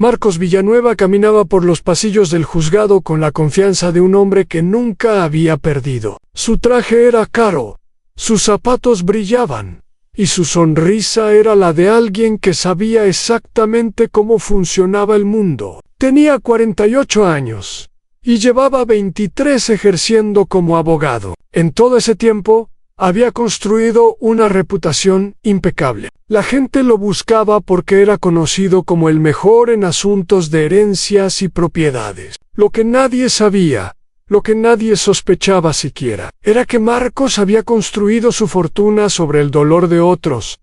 Marcos Villanueva caminaba por los pasillos del juzgado con la confianza de un hombre que nunca había perdido. Su traje era caro, sus zapatos brillaban, y su sonrisa era la de alguien que sabía exactamente cómo funcionaba el mundo. Tenía 48 años, y llevaba 23 ejerciendo como abogado. En todo ese tiempo, había construido una reputación impecable. La gente lo buscaba porque era conocido como el mejor en asuntos de herencias y propiedades. Lo que nadie sabía, lo que nadie sospechaba siquiera, era que Marcos había construido su fortuna sobre el dolor de otros.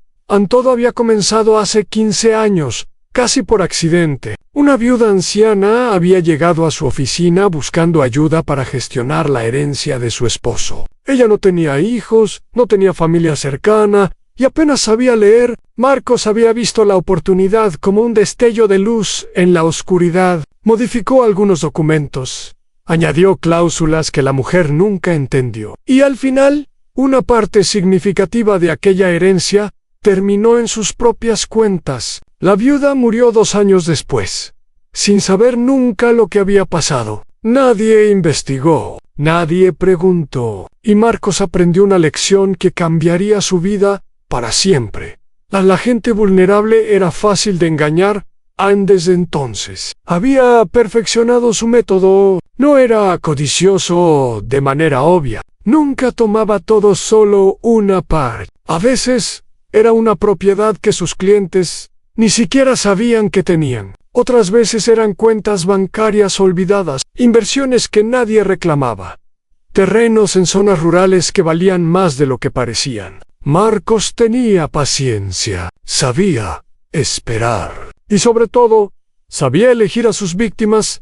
Todo había comenzado hace 15 años, casi por accidente. Una viuda anciana había llegado a su oficina buscando ayuda para gestionar la herencia de su esposo. Ella no tenía hijos, no tenía familia cercana, y apenas sabía leer. Marcos había visto la oportunidad como un destello de luz en la oscuridad. Modificó algunos documentos, añadió cláusulas que la mujer nunca entendió. Y al final, una parte significativa de aquella herencia terminó en sus propias cuentas. La viuda murió 2 años después, sin saber nunca lo que había pasado. Nadie investigó, nadie preguntó, y Marcos aprendió una lección que cambiaría su vida para siempre. A la gente vulnerable era fácil de engañar. Desde entonces había perfeccionado su método. No era codicioso de manera obvia. Nunca tomaba todo solo una parte. A veces era una propiedad que sus clientes ni siquiera sabían que tenían. Otras veces eran cuentas bancarias olvidadas, inversiones que nadie reclamaba, terrenos en zonas rurales que valían más de lo que parecían. Marcos tenía paciencia, sabía esperar. Y sobre todo, sabía elegir a sus víctimas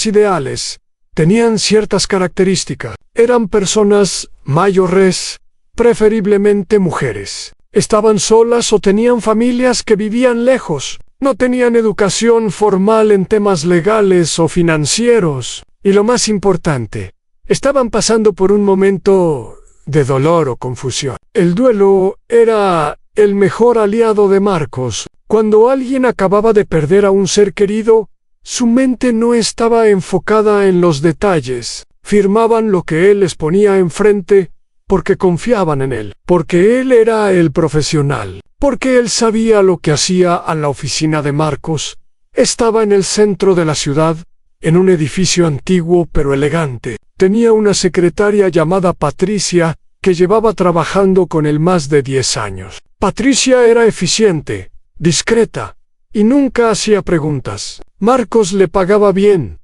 ideales. Tenían ciertas características. Eran personas mayores, preferiblemente mujeres. Estaban solas o tenían familias que vivían lejos. No tenían educación formal en temas legales o financieros. Y lo más importante, estaban pasando por un momento de dolor o confusión. El duelo era el mejor aliado de Marcos. Cuando alguien acababa de perder a un ser querido, su mente no estaba enfocada en los detalles. Firmaban lo que él les ponía enfrente porque confiaban en él, porque él era el profesional, porque él sabía lo que hacía. A la oficina de Marcos estaba en el centro de la ciudad, en un edificio antiguo pero elegante. Tenía una secretaria llamada Patricia que llevaba trabajando con él más de 10 años. Patricia era eficiente, discreta, y nunca hacía preguntas. Marcos le pagaba bien,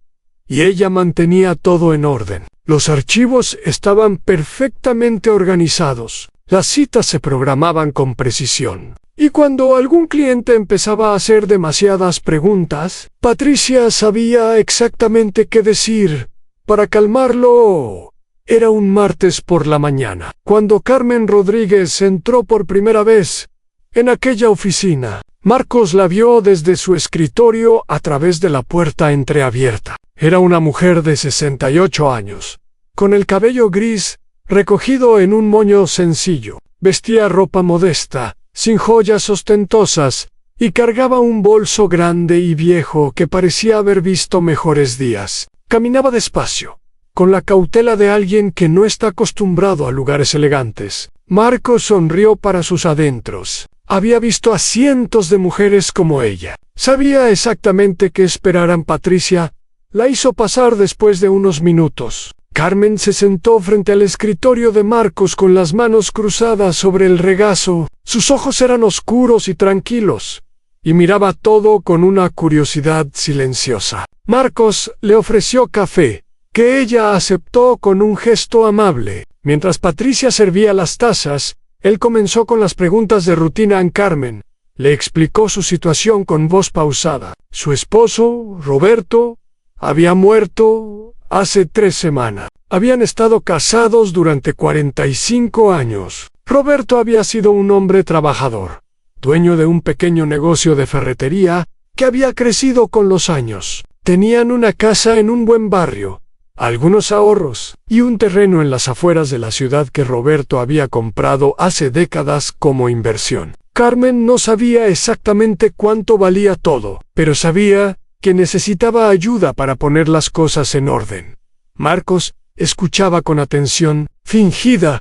y ella mantenía todo en orden. Los archivos estaban perfectamente organizados. Las citas se programaban con precisión. Y cuando algún cliente empezaba a hacer demasiadas preguntas, Patricia sabía exactamente qué decir para calmarlo. Era un martes por la mañana, cuando Carmen Rodríguez entró por primera vez en aquella oficina. Marcos la vio desde su escritorio a través de la puerta entreabierta. Era una mujer de 68 años, con el cabello gris recogido en un moño sencillo. Vestía ropa modesta, sin joyas ostentosas, y cargaba un bolso grande y viejo que parecía haber visto mejores días. Caminaba despacio, con la cautela de alguien que no está acostumbrado a lugares elegantes. Marcos sonrió para sus adentros. Había visto a cientos de mujeres como ella. Sabía exactamente qué esperar. Patricia la hizo pasar después de unos minutos. Carmen se sentó frente al escritorio de Marcos con las manos cruzadas sobre el regazo. Sus ojos eran oscuros y tranquilos, y miraba todo con una curiosidad silenciosa. Marcos le ofreció café, que ella aceptó con un gesto amable. Mientras Patricia servía las tazas, él comenzó con las preguntas de rutina. Carmen le explicó su situación con voz pausada. Su esposo, Roberto, había muerto hace 3 semanas. Habían estado casados durante 45 años. Roberto había sido un hombre trabajador, dueño de un pequeño negocio de ferretería que había crecido con los años. Tenían una casa en un buen barrio, algunos ahorros y un terreno en las afueras de la ciudad que Roberto había comprado hace décadas como inversión. Carmen no sabía exactamente cuánto valía todo, pero sabía que necesitaba ayuda para poner las cosas en orden. Marcos escuchaba con atención fingida,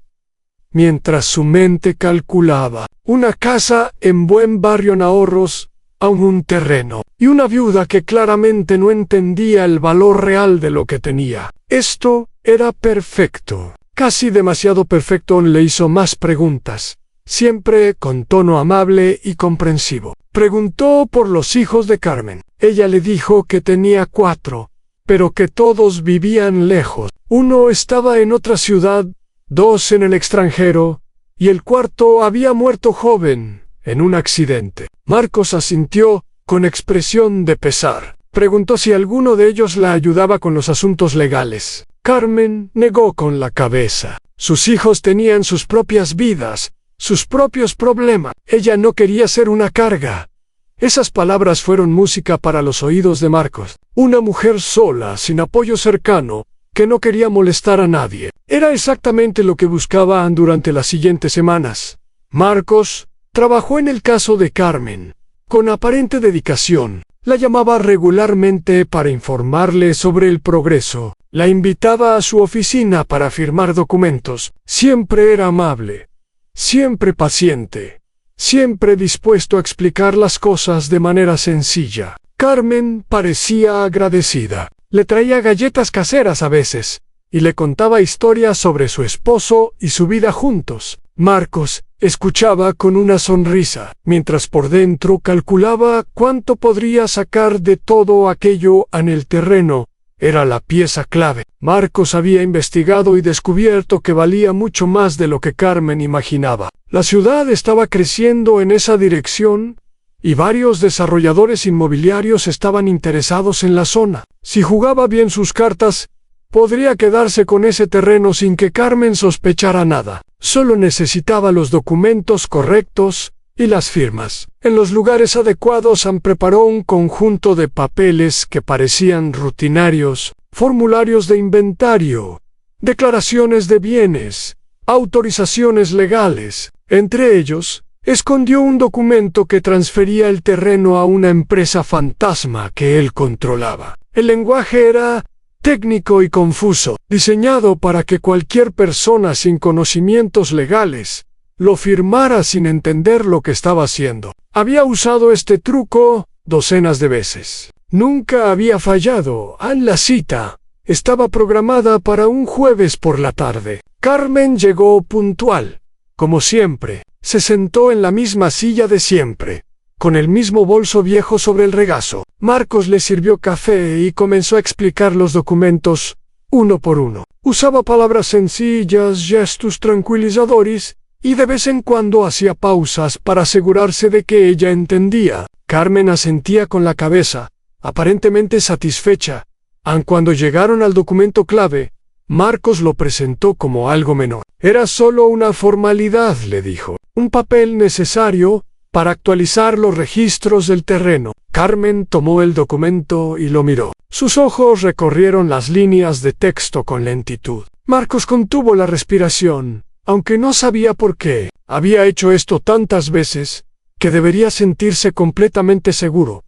mientras su mente calculaba una casa en buen barrio en ahorros, aún un terreno, y una viuda que claramente no entendía el valor real de lo que tenía. Esto era perfecto, casi demasiado perfecto. Le hizo más preguntas, siempre con tono amable y comprensivo. Preguntó por los hijos de Carmen. Ella le dijo que tenía 4, pero que todos vivían lejos. Uno estaba en otra ciudad, 2 en el extranjero, y el cuarto había muerto joven, en un accidente. Marcos asintió con expresión de pesar. Preguntó si alguno de ellos la ayudaba con los asuntos legales. Carmen negó con la cabeza. Sus hijos tenían sus propias vidas, sus propios problemas. Ella no quería ser una carga. Esas palabras fueron música para los oídos de Marcos. Una mujer sola, sin apoyo cercano, que no quería molestar a nadie. Era exactamente lo que buscaban durante las siguientes semanas. Marcos trabajó en el caso de Carmen, con aparente dedicación. La llamaba regularmente para informarle sobre el progreso. La invitaba a su oficina para firmar documentos. Siempre era amable, siempre paciente, siempre dispuesto a explicar las cosas de manera sencilla. Carmen parecía agradecida. Le traía galletas caseras a veces, y le contaba historias sobre su esposo y su vida juntos. Marcos escuchaba con una sonrisa, mientras por dentro calculaba cuánto podría sacar de todo aquello en el terreno. Era la pieza clave. Marcos había investigado y descubierto que valía mucho más de lo que Carmen imaginaba. La ciudad estaba creciendo en esa dirección, y varios desarrolladores inmobiliarios estaban interesados en la zona. Si jugaba bien sus cartas, podría quedarse con ese terreno sin que Carmen sospechara nada. Solo necesitaba los documentos correctos y las firmas. En los lugares adecuados preparó un conjunto de papeles que parecían rutinarios: formularios de inventario, declaraciones de bienes, autorizaciones legales. Entre ellos, escondió un documento que transfería el terreno a una empresa fantasma que él controlaba. El lenguaje era técnico y confuso, diseñado para que cualquier persona sin conocimientos legales lo firmara sin entender lo que estaba haciendo. Había usado este truco docenas de veces. Nunca había fallado. La cita estaba programada para un jueves por la tarde. Carmen llegó puntual, como siempre. Se sentó en la misma silla de siempre, con el mismo bolso viejo sobre el regazo. Marcos le sirvió café y comenzó a explicar los documentos, uno por uno. Usaba palabras sencillas, gestos tranquilizadores, y de vez en cuando hacía pausas para asegurarse de que ella entendía. Carmen asentía con la cabeza, aparentemente satisfecha. Aun cuando llegaron al documento clave, Marcos lo presentó como algo menor. Era solo una formalidad, le dijo. Un papel necesario para actualizar los registros del terreno. Carmen tomó el documento y lo miró. Sus ojos recorrieron las líneas de texto con lentitud. Marcos contuvo la respiración, aunque no sabía por qué. Había hecho esto tantas veces que debería sentirse completamente seguro.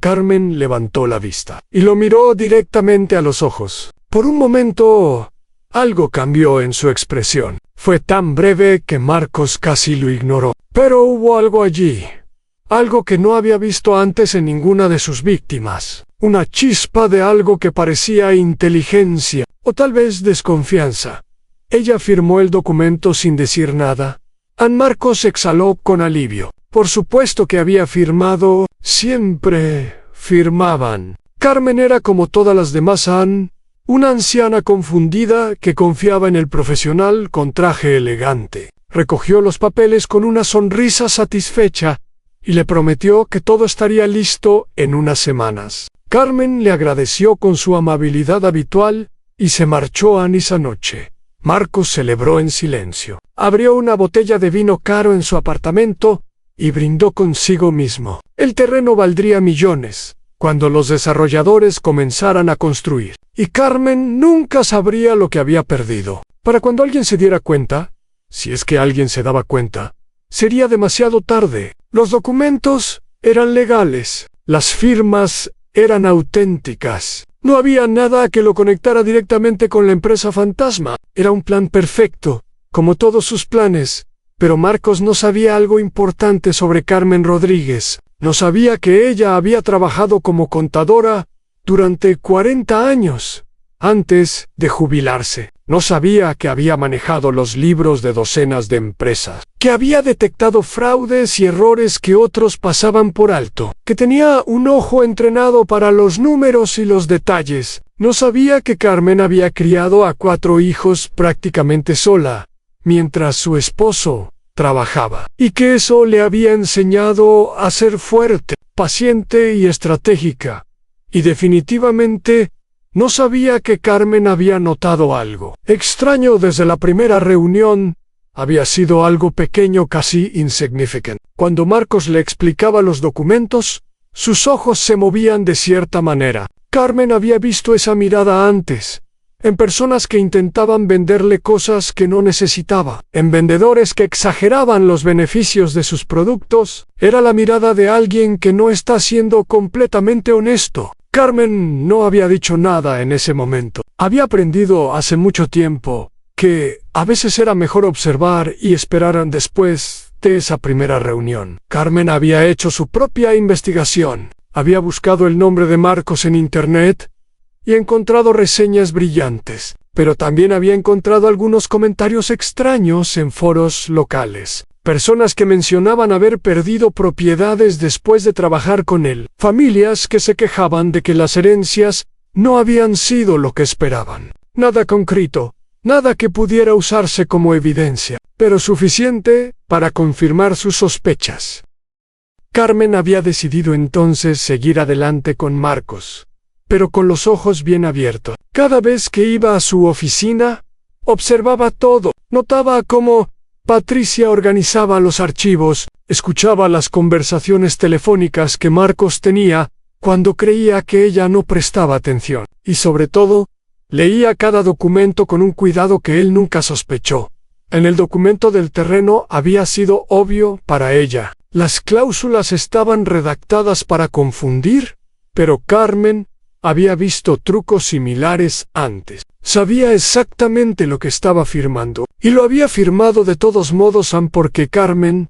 Carmen levantó la vista y lo miró directamente a los ojos. Por un momento, algo cambió en su expresión. Fue tan breve que Marcos casi lo ignoró. Pero hubo algo allí, algo que no había visto antes en ninguna de sus víctimas. Una chispa de algo que parecía inteligencia, o tal vez desconfianza. Ella firmó el documento sin decir nada. Marcos exhaló con alivio. Por supuesto que había firmado. Siempre firmaban. Carmen era como todas las demás una anciana confundida que confiaba en el profesional con traje elegante. Recogió los papeles con una sonrisa satisfecha y le prometió que todo estaría listo en unas semanas. Carmen le agradeció con su amabilidad habitual y se marchó esa noche. Marcos celebró en silencio. Abrió una botella de vino caro en su apartamento y brindó consigo mismo. El terreno valdría millones cuando los desarrolladores comenzaran a construir, y Carmen nunca sabría lo que había perdido. Para cuando alguien se diera cuenta, si es que alguien se daba cuenta, sería demasiado tarde. Los documentos eran legales. Las firmas eran auténticas. No había nada que lo conectara directamente con la empresa fantasma. Era un plan perfecto, como todos sus planes. Pero Marcos no sabía algo importante sobre Carmen Rodríguez. No sabía que ella había trabajado como contadora durante 40 años, antes de jubilarse. No sabía que había manejado los libros de docenas de empresas, que había detectado fraudes y errores que otros pasaban por alto, que tenía un ojo entrenado para los números y los detalles. No sabía que Carmen había criado a 4 hijos prácticamente sola, mientras su esposo trabajaba, y que eso le había enseñado a ser fuerte, paciente y estratégica. Y definitivamente no sabía que Carmen había notado algo extraño desde la primera reunión. Había sido algo pequeño, casi insignificante. Cuando Marcos le explicaba los documentos, sus ojos se movían de cierta manera. Carmen había visto esa mirada antes, en personas que intentaban venderle cosas que no necesitaba, en vendedores que exageraban los beneficios de sus productos. Era la mirada de alguien que no está siendo completamente honesto. Carmen no había dicho nada en ese momento. Había aprendido hace mucho tiempo que a veces era mejor observar y esperar después de esa primera reunión. Carmen había hecho su propia investigación. Había buscado el nombre de Marcos en Internet y encontrado reseñas brillantes, pero también había encontrado algunos comentarios extraños en foros locales. Personas que mencionaban haber perdido propiedades después de trabajar con él. Familias que se quejaban de que las herencias no habían sido lo que esperaban. Nada concreto, nada que pudiera usarse como evidencia, pero suficiente para confirmar sus sospechas. Carmen había decidido entonces seguir adelante con Marcos, pero con los ojos bien abiertos. Cada vez que iba a su oficina, observaba todo. Notaba cómo Patricia organizaba los archivos, escuchaba las conversaciones telefónicas que Marcos tenía cuando creía que ella no prestaba atención, y sobre todo, leía cada documento con un cuidado que él nunca sospechó. En el documento del terreno había sido obvio para ella. Las cláusulas estaban redactadas para confundir, pero Carmen había visto trucos similares antes. Sabía exactamente lo que estaba firmando, y lo había firmado de todos modos porque Carmen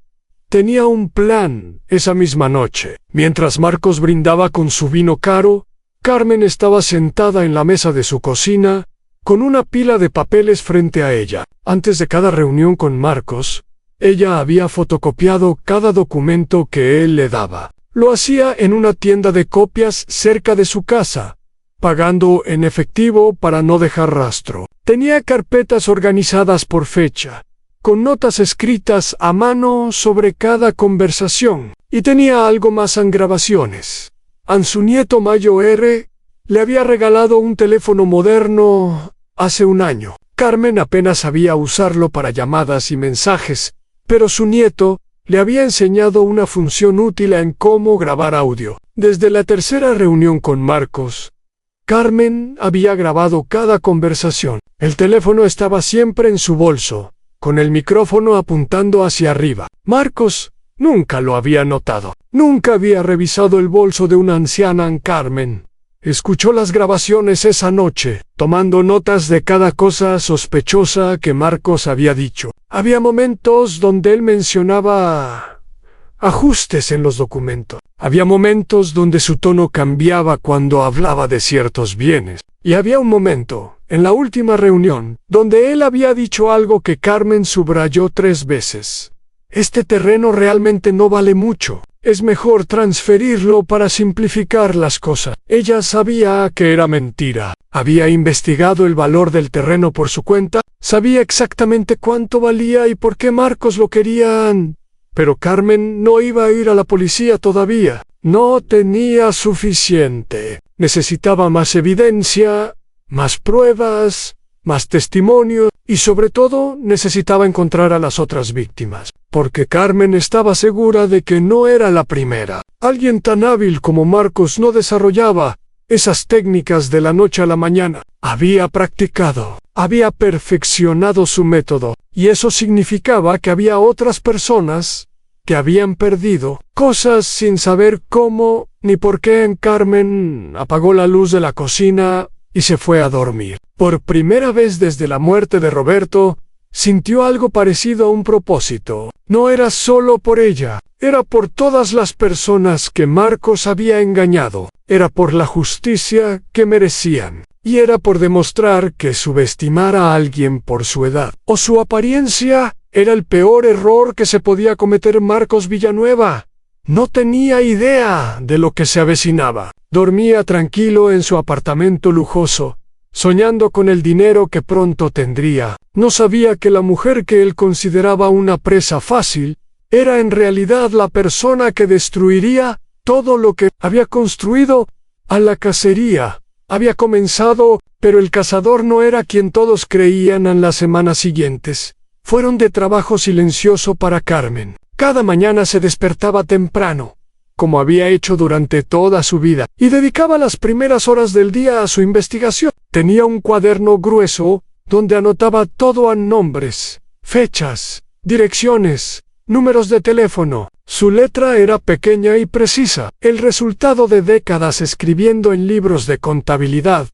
tenía un plan. Esa misma noche, mientras Marcos brindaba con su vino caro, Carmen estaba sentada en la mesa de su cocina, con una pila de papeles frente a ella. Antes de cada reunión con Marcos, ella había fotocopiado cada documento que él le daba. Lo hacía en una tienda de copias cerca de su casa, pagando en efectivo para no dejar rastro. Tenía carpetas organizadas por fecha, con notas escritas a mano sobre cada conversación, y tenía algo más en grabaciones. A su nieto Mayo R. le había regalado un teléfono moderno hace un año. Carmen apenas sabía usarlo para llamadas y mensajes, pero su nieto le había enseñado una función útil en cómo grabar audio. Desde la tercera reunión con Marcos, Carmen había grabado cada conversación. El teléfono estaba siempre en su bolso, con el micrófono apuntando hacia arriba. Marcos nunca lo había notado. Nunca había revisado el bolso de una anciana. Carmen escuchó las grabaciones esa noche, tomando notas de cada cosa sospechosa que Marcos había dicho. Había momentos donde él mencionaba ajustes en los documentos. Había momentos donde su tono cambiaba cuando hablaba de ciertos bienes. Y había un momento, en la última reunión, donde él había dicho algo que Carmen subrayó 3 veces. Este terreno realmente no vale mucho. Es mejor transferirlo para simplificar las cosas. Ella sabía que era mentira. Había investigado el valor del terreno por su cuenta, sabía exactamente cuánto valía y por qué Marcos lo querían. Pero Carmen no iba a ir a la policía todavía. No tenía suficiente. Necesitaba más evidencia, más pruebas, más testimonios y sobre todo necesitaba encontrar a las otras víctimas. Porque Carmen estaba segura de que no era la primera. Alguien tan hábil como Marcos no desarrollaba esas técnicas de la noche a la mañana. Había practicado, había perfeccionado su método, y eso significaba que había otras personas que habían perdido cosas sin saber cómo ni por qué. Carmen apagó la luz de la cocina y se fue a dormir. Por primera vez desde la muerte de Roberto, sintió algo parecido a un propósito. No era solo por ella, era por todas las personas que Marcos había engañado, era por la justicia que merecían, y era por demostrar que subestimar a alguien por su edad o su apariencia era el peor error que se podía cometer. Marcos Villanueva no tenía idea de lo que se avecinaba. Dormía tranquilo en su apartamento lujoso, soñando con el dinero que pronto tendría. No sabía que la mujer que él consideraba una presa fácil era en realidad la persona que destruiría todo lo que había construido. A la cacería había comenzado, pero el cazador no era quien todos creían. En las semanas siguientes fueron de trabajo silencioso para Carmen. Cada mañana se despertaba temprano, como había hecho durante toda su vida, y dedicaba las primeras horas del día a su investigación. Tenía un cuaderno grueso donde anotaba todo: a nombres, fechas, direcciones, números de teléfono. Su letra era pequeña y precisa, el resultado de décadas escribiendo en libros de contabilidad.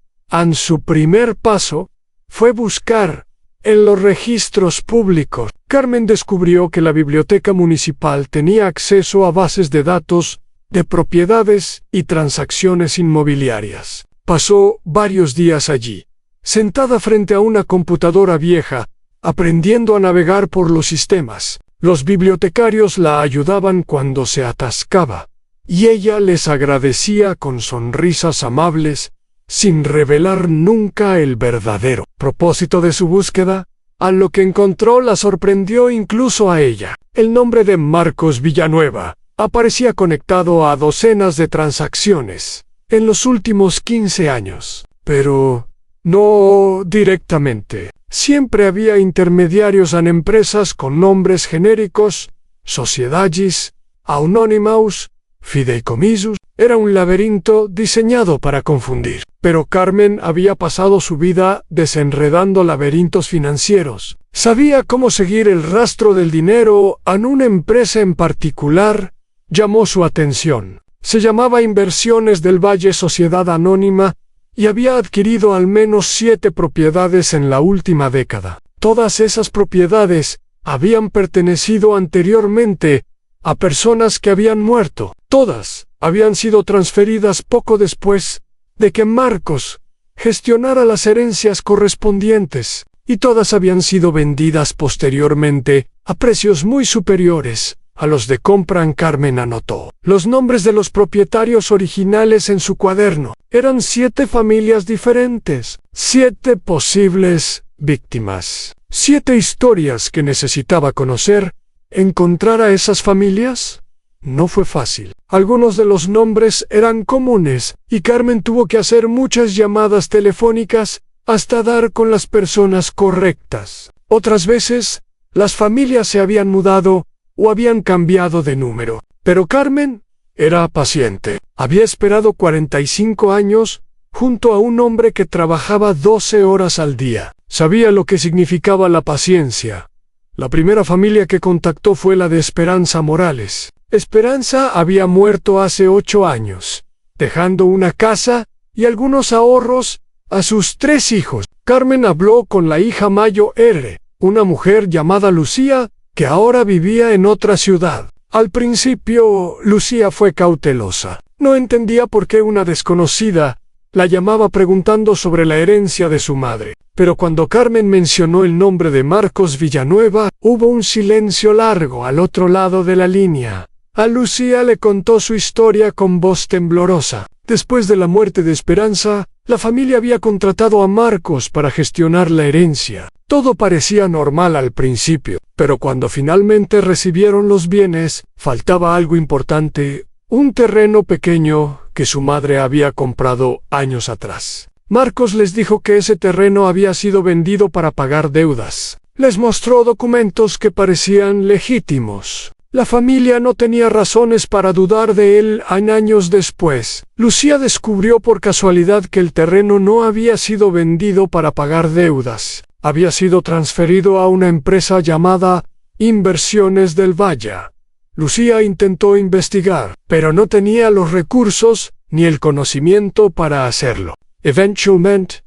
Su primer paso fue buscar en los registros públicos. Carmen descubrió que la biblioteca municipal tenía acceso a bases de datos de propiedades y transacciones inmobiliarias. Pasó varios días allí, sentada frente a una computadora vieja, aprendiendo a navegar por los sistemas. Los bibliotecarios la ayudaban cuando se atascaba, y ella les agradecía con sonrisas amables, sin revelar nunca el verdadero propósito de su búsqueda. A lo que encontró la sorprendió incluso a ella. El nombre de Marcos Villanueva aparecía conectado a docenas de transacciones en los últimos 15 años, pero no directamente. Siempre había intermediarios en empresas con nombres genéricos: sociedades, anónimos, fideicomisos. Era un laberinto diseñado para confundir. Pero Carmen había pasado su vida desenredando laberintos financieros. Sabía cómo seguir el rastro del dinero. En una empresa en particular llamó su atención. Se llamaba Inversiones del Valle Sociedad Anónima y había adquirido al menos 7 propiedades en la última década. Todas esas propiedades habían pertenecido anteriormente a personas que habían muerto. Todas habían sido transferidas poco después de que Marcos gestionara las herencias correspondientes, y todas habían sido vendidas posteriormente a precios muy superiores a los de compra. Carmen anotó los nombres de los propietarios originales en su cuaderno. Eran 7 familias diferentes, 7 posibles víctimas, 7 historias que necesitaba conocer. ¿Encontrar a esas familias? No fue fácil. Algunos de los nombres eran comunes, y Carmen tuvo que hacer muchas llamadas telefónicas hasta dar con las personas correctas. Otras veces, las familias se habían mudado o habían cambiado de número. Pero Carmen era paciente. Había esperado 45 años junto a un hombre que trabajaba 12 horas al día. Sabía lo que significaba la paciencia. La primera familia que contactó fue la de Esperanza Morales. Esperanza había muerto hace 8 años, dejando una casa y algunos ahorros a sus 3 hijos. Carmen habló con la hija Mayo R., una mujer llamada Lucía, que ahora vivía en otra ciudad. Al principio, Lucía fue cautelosa. No entendía por qué una desconocida la llamaba preguntando sobre la herencia de su madre. Pero cuando Carmen mencionó el nombre de Marcos Villanueva, hubo un silencio largo al otro lado de la línea. A Lucía le contó su historia con voz temblorosa. Después de la muerte de Esperanza, la familia había contratado a Marcos para gestionar la herencia. Todo parecía normal al principio, pero cuando finalmente recibieron los bienes, faltaba algo importante: un terreno pequeño que su madre había comprado años atrás. Marcos les dijo que ese terreno había sido vendido para pagar deudas. Les mostró documentos que parecían legítimos. La familia no tenía razones para dudar de él. Años después, Lucía descubrió por casualidad que el terreno no había sido vendido para pagar deudas. había sido transferido a una empresa llamada Inversiones del Valle. Lucía intentó investigar, pero no tenía los recursos ni el conocimiento para hacerlo. Eventualmente,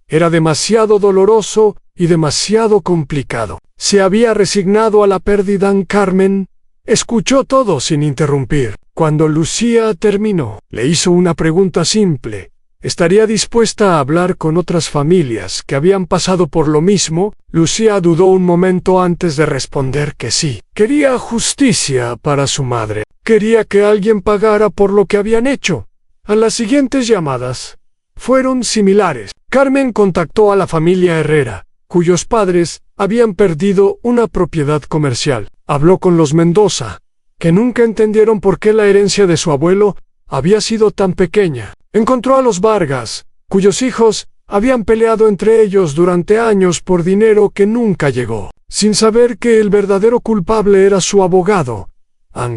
era demasiado doloroso y demasiado complicado. Se había resignado a la pérdida. Carmen escuchó todo sin interrumpir. Cuando Lucía terminó, le hizo una pregunta simple. ¿Estaría dispuesta a hablar con otras familias que habían pasado por lo mismo? Lucía dudó un momento antes de responder que sí. Quería justicia para su madre. Quería que alguien pagara por lo que habían hecho. A las siguientes llamadas fueron similares. Carmen contactó a la familia Herrera, cuyos padres habían perdido una propiedad comercial. Habló con los Mendoza, que nunca entendieron por qué la herencia de su abuelo había sido tan pequeña. Encontró a los Vargas, cuyos hijos habían peleado entre ellos durante años por dinero que nunca llegó, sin saber que el verdadero culpable era su abogado.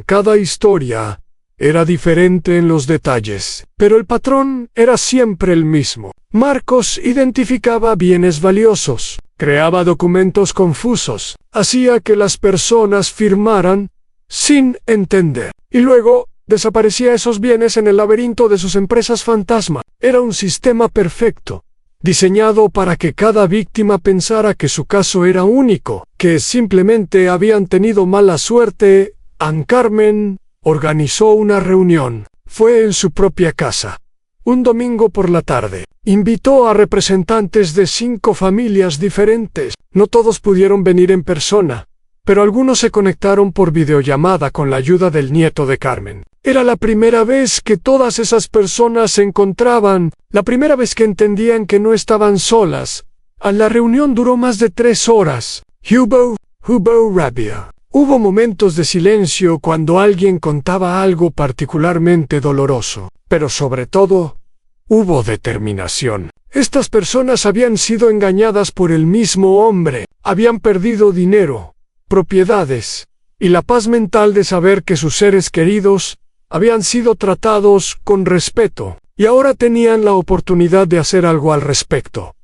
Cada historia era diferente en los detalles, pero el patrón era siempre el mismo. Marcos identificaba bienes valiosos, creaba documentos confusos, hacía que las personas firmaran sin entender, y luego desaparecía esos bienes en el laberinto de sus empresas fantasma. Era un sistema perfecto, diseñado para que cada víctima pensara que su caso era único, que simplemente habían tenido mala suerte. Carmen organizó una reunión. Fue en su propia casa. Un domingo por la tarde, invitó a representantes de 5 familias diferentes. No todos pudieron venir en persona, pero algunos se conectaron por videollamada con la ayuda del nieto de Carmen. Era la primera vez que todas esas personas se encontraban, la primera vez que entendían que no estaban solas. La reunión duró más de 3 horas. Hubo rabia. Hubo momentos de silencio cuando alguien contaba algo particularmente doloroso, pero sobre todo, hubo determinación. Estas personas habían sido engañadas por el mismo hombre, habían perdido dinero, propiedades, y la paz mental de saber que sus seres queridos habían sido tratados con respeto, y ahora tenían la oportunidad de hacer algo al respecto.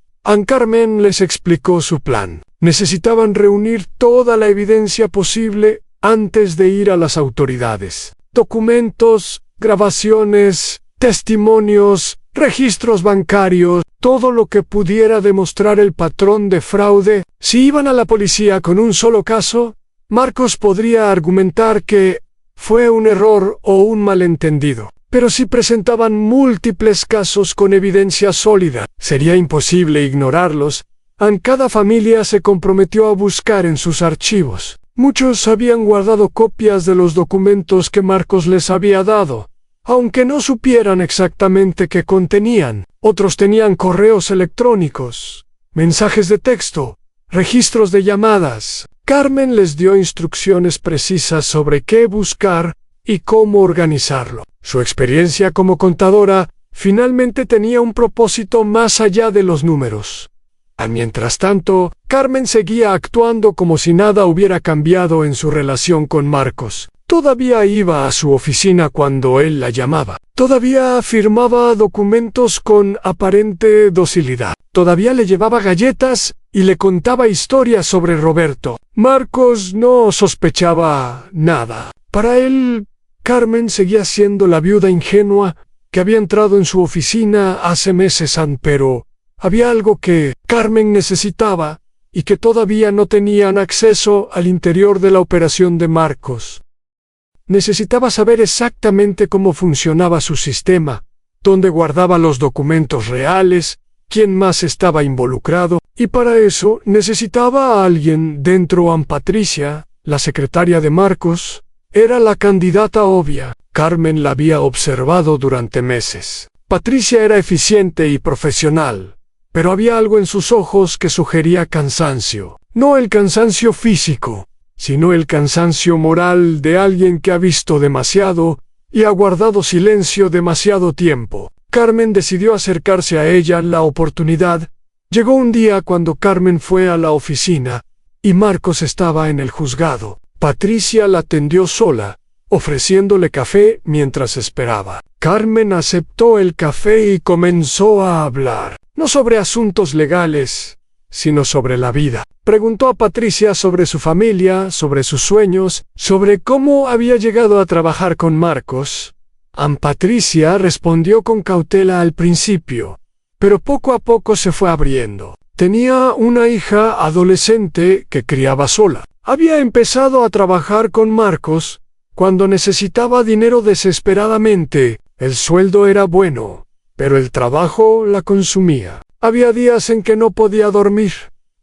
Carmen les explicó su plan. Necesitaban reunir toda la evidencia posible antes de ir a las autoridades. Documentos, grabaciones, testimonios, registros bancarios, todo lo que pudiera demostrar el patrón de fraude. Si iban a la policía con un solo caso, Marcos podría argumentar que fue un error o un malentendido. Pero si presentaban múltiples casos con evidencia sólida, sería imposible ignorarlos. Cada familia se comprometió a buscar en sus archivos. Muchos habían guardado copias de los documentos que Marcos les había dado, aunque no supieran exactamente qué contenían. Otros tenían correos electrónicos, mensajes de texto, registros de llamadas. Carmen les dio instrucciones precisas sobre qué buscar y cómo organizarlo. Su experiencia como contadora finalmente tenía un propósito más allá de los números. Mientras tanto, Carmen seguía actuando como si nada hubiera cambiado en su relación con Marcos. Todavía iba a su oficina cuando él la llamaba. Todavía firmaba documentos con aparente docilidad. Todavía le llevaba galletas y le contaba historias sobre Roberto. Marcos no sospechaba nada. Para él, Carmen seguía siendo la viuda ingenua que había entrado en su oficina hace meses, pero había algo que Carmen necesitaba y que todavía no tenían acceso al interior de la operación de Marcos. Necesitaba saber exactamente cómo funcionaba su sistema, dónde guardaba los documentos reales, quién más estaba involucrado, y para eso necesitaba a alguien dentro. Patricia, la secretaria de Marcos, era la candidata obvia. Carmen la había observado durante meses. Patricia era eficiente y profesional, pero había algo en sus ojos que sugería cansancio. No el cansancio físico, sino el cansancio moral de alguien que ha visto demasiado y ha guardado silencio demasiado tiempo. Carmen decidió acercarse a ella. La oportunidad llegó un día cuando Carmen fue a la oficina y Marcos estaba en el juzgado. Patricia la atendió sola, ofreciéndole café mientras esperaba. Carmen aceptó el café y comenzó a hablar, no sobre asuntos legales, sino sobre la vida. Preguntó a Patricia sobre su familia, sobre sus sueños, sobre cómo había llegado a trabajar con Marcos. Patricia respondió con cautela al principio, pero poco a poco se fue abriendo. Tenía una hija adolescente que criaba sola. Había empezado a trabajar con Marcos cuando necesitaba dinero desesperadamente. El sueldo era bueno, pero el trabajo la consumía. Había días en que no podía dormir.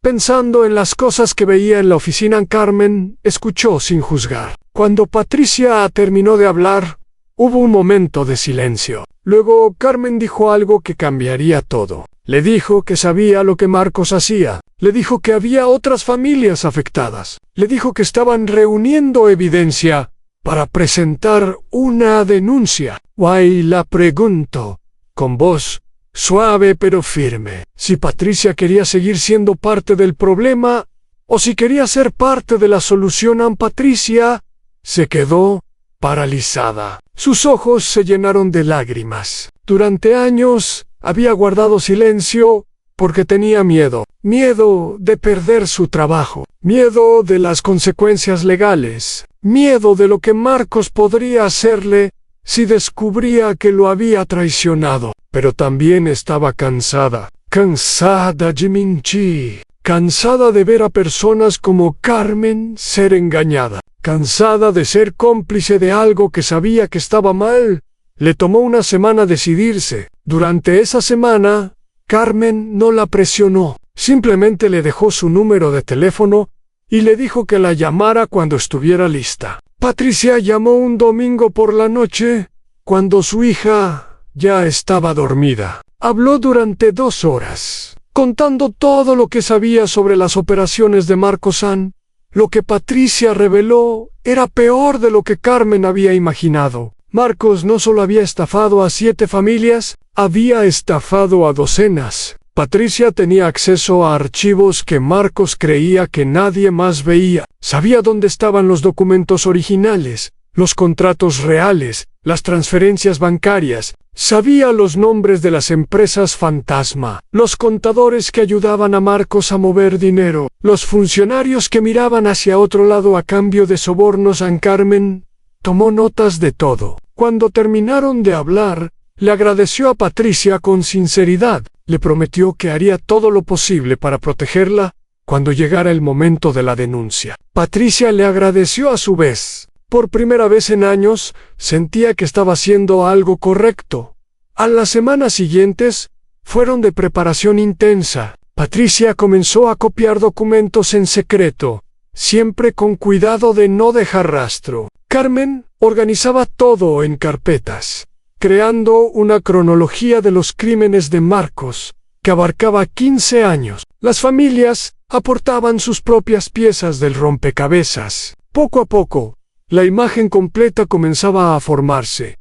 Pensando en las cosas que veía en la oficina, Carmen escuchó sin juzgar. Cuando Patricia terminó de hablar, hubo un momento de silencio. Luego Carmen dijo algo que cambiaría todo. Le dijo que sabía lo que Marcos hacía. Le dijo que había otras familias afectadas. Le dijo que estaban reuniendo evidencia para presentar una denuncia. Y la preguntó, con voz suave pero firme, si Patricia quería seguir siendo parte del problema o si quería ser parte de la solución. Patricia se quedó paralizada. Sus ojos se llenaron de lágrimas. Durante años había guardado silencio porque tenía miedo. Miedo de perder su trabajo. Miedo de las consecuencias legales. Miedo de lo que Marcos podría hacerle si descubría que lo había traicionado. Pero también estaba cansada. Cansada, Jiminchi. Cansada de ver a personas como Carmen ser engañada. Cansada de ser cómplice de algo que sabía que estaba mal. Le tomó una semana decidirse. Durante esa semana, Carmen no la presionó. Simplemente le dejó su número de teléfono y le dijo que la llamara cuando estuviera lista. Patricia llamó un domingo por la noche, cuando su hija ya estaba dormida. Habló durante 2 horas, contando todo lo que sabía sobre las operaciones de Marcos San. Lo que Patricia reveló era peor de lo que Carmen había imaginado. Marcos no solo había estafado a 7 familias, había estafado a docenas. Patricia tenía acceso a archivos que Marcos creía que nadie más veía. Sabía dónde estaban los documentos originales, los contratos reales, las transferencias bancarias. Sabía los nombres de las empresas fantasma, los contadores que ayudaban a Marcos a mover dinero, los funcionarios que miraban hacia otro lado a cambio de sobornos. Carmen tomó notas de todo. Cuando terminaron de hablar, le agradeció a Patricia con sinceridad. Le prometió que haría todo lo posible para protegerla cuando llegara el momento de la denuncia. Patricia le agradeció a su vez. Por primera vez en años, sentía que estaba haciendo algo correcto. A las semanas siguientes, fueron de preparación intensa. Patricia comenzó a copiar documentos en secreto, siempre con cuidado de no dejar rastro. Carmen organizaba todo en carpetas, creando una cronología de los crímenes de Marcos, que abarcaba 15 años. Las familias aportaban sus propias piezas del rompecabezas. Poco a poco, la imagen completa comenzaba a formarse.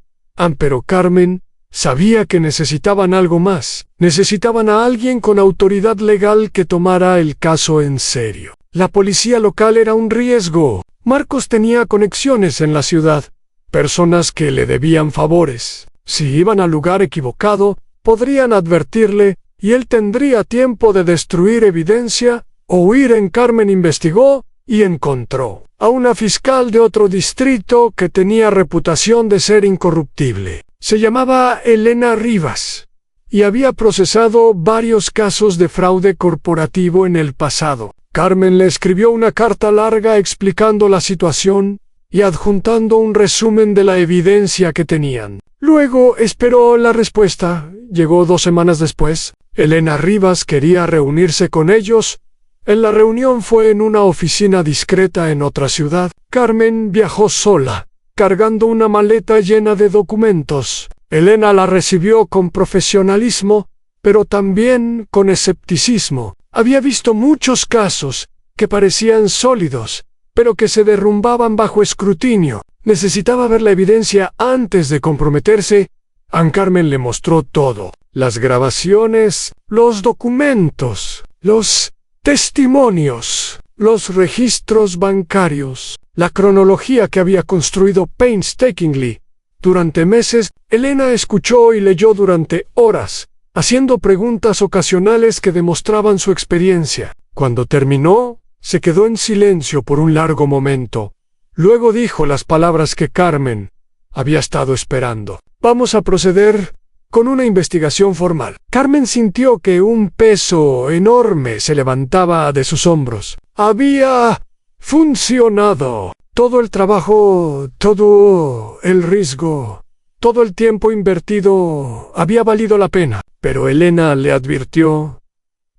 Pero Carmen sabía que necesitaban algo más. Necesitaban a alguien con autoridad legal que tomara el caso en serio. La policía local era un riesgo. Marcos tenía conexiones en la ciudad, personas que le debían favores. Si iban al lugar equivocado, podrían advertirle, y él tendría tiempo de destruir evidencia o huir. Carmen investigó y encontró a una fiscal de otro distrito que tenía reputación de ser incorruptible. Se llamaba Elena Rivas, y había procesado varios casos de fraude corporativo en el pasado. Carmen le escribió una carta larga explicando la situación y adjuntando un resumen de la evidencia que tenían. Luego esperó la respuesta. Llegó 2 semanas después. Elena Rivas quería reunirse con ellos. La reunión fue en una oficina discreta en otra ciudad. Carmen viajó sola, cargando una maleta llena de documentos. Elena la recibió con profesionalismo, pero también con escepticismo. Había visto muchos casos que parecían sólidos, pero que se derrumbaban bajo escrutinio. Necesitaba ver la evidencia antes de comprometerse. Carmen le mostró todo: las grabaciones, los documentos, los testimonios, los registros bancarios, la cronología que había construido painstakingly. Durante meses, Elena escuchó y leyó durante horas, haciendo preguntas ocasionales que demostraban su experiencia. Cuando terminó, se quedó en silencio por un largo momento. Luego dijo las palabras que Carmen había estado esperando. Vamos a proceder con una investigación formal. Carmen sintió que un peso enorme se levantaba de sus hombros. Había funcionado. Todo el trabajo, todo el riesgo, todo el tiempo invertido había valido la pena. Pero Elena le advirtió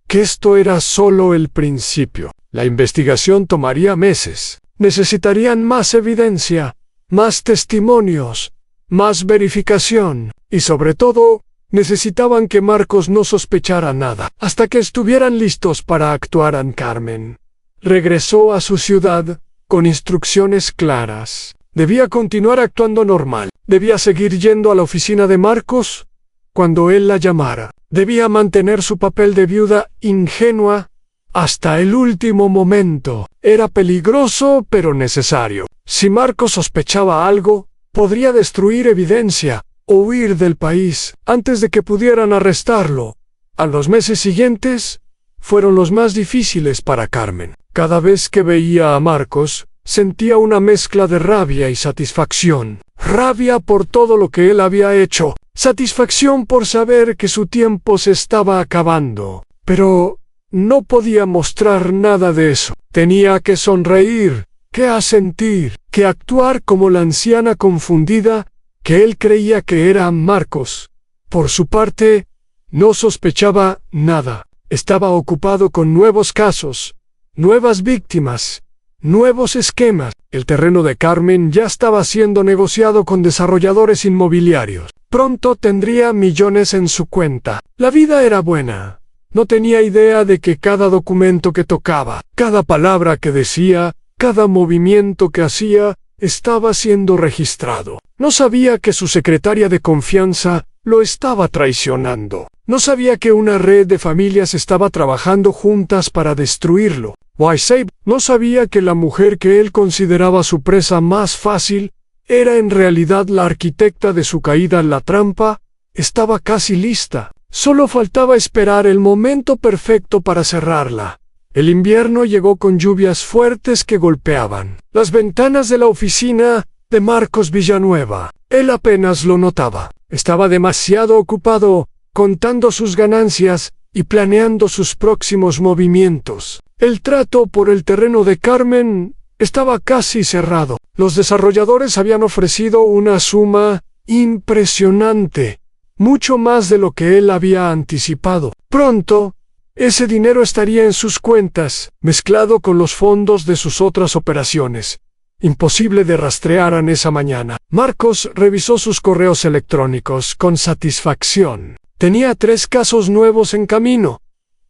que esto era solo el principio. La investigación tomaría meses. Necesitarían más evidencia, más testimonios, más verificación, y sobre todo, necesitaban que Marcos no sospechara nada, hasta que estuvieran listos para actuar en Carmen. Regresó a su ciudad con instrucciones claras. Debía continuar actuando normal. Debía seguir yendo a la oficina de Marcos cuando él la llamara. Debía mantener su papel de viuda ingenua hasta el último momento. Era peligroso, pero necesario. Si Marcos sospechaba algo, podría destruir evidencia o huir del país antes de que pudieran arrestarlo. A los meses siguientes fueron los más difíciles para Carmen. Cada vez que veía a Marcos, sentía una mezcla de rabia y satisfacción. Rabia por todo lo que él había hecho. Satisfacción por saber que su tiempo se estaba acabando. Pero no podía mostrar nada de eso. Tenía que sonreír, que asentir, que actuar como la anciana confundida que él creía que era Marcos. Por su parte, no sospechaba nada. Estaba ocupado con nuevos casos, nuevas víctimas, nuevos esquemas. El terreno de Carmen ya estaba siendo negociado con desarrolladores inmobiliarios. Pronto tendría millones en su cuenta. La vida era buena. No tenía idea de que cada documento que tocaba, cada palabra que decía, cada movimiento que hacía, estaba siendo registrado. No sabía que su secretaria de confianza lo estaba traicionando. No sabía que una red de familias estaba trabajando juntas para destruirlo. Wysave no sabía que la mujer que él consideraba su presa más fácil era en realidad la arquitecta de su caída en la trampa. Estaba casi lista. Solo faltaba esperar el momento perfecto para cerrarla. El invierno llegó con lluvias fuertes que golpeaban las ventanas de la oficina de Marcos Villanueva. Él apenas lo notaba. Estaba demasiado ocupado contando sus ganancias y planeando sus próximos movimientos. El trato por el terreno de Carmen estaba casi cerrado. Los desarrolladores habían ofrecido una suma impresionante, mucho más de lo que él había anticipado. Pronto, ese dinero estaría en sus cuentas, mezclado con los fondos de sus otras operaciones. Imposible de rastrear en esa mañana. Marcos revisó sus correos electrónicos con satisfacción. Tenía 3 casos nuevos en camino,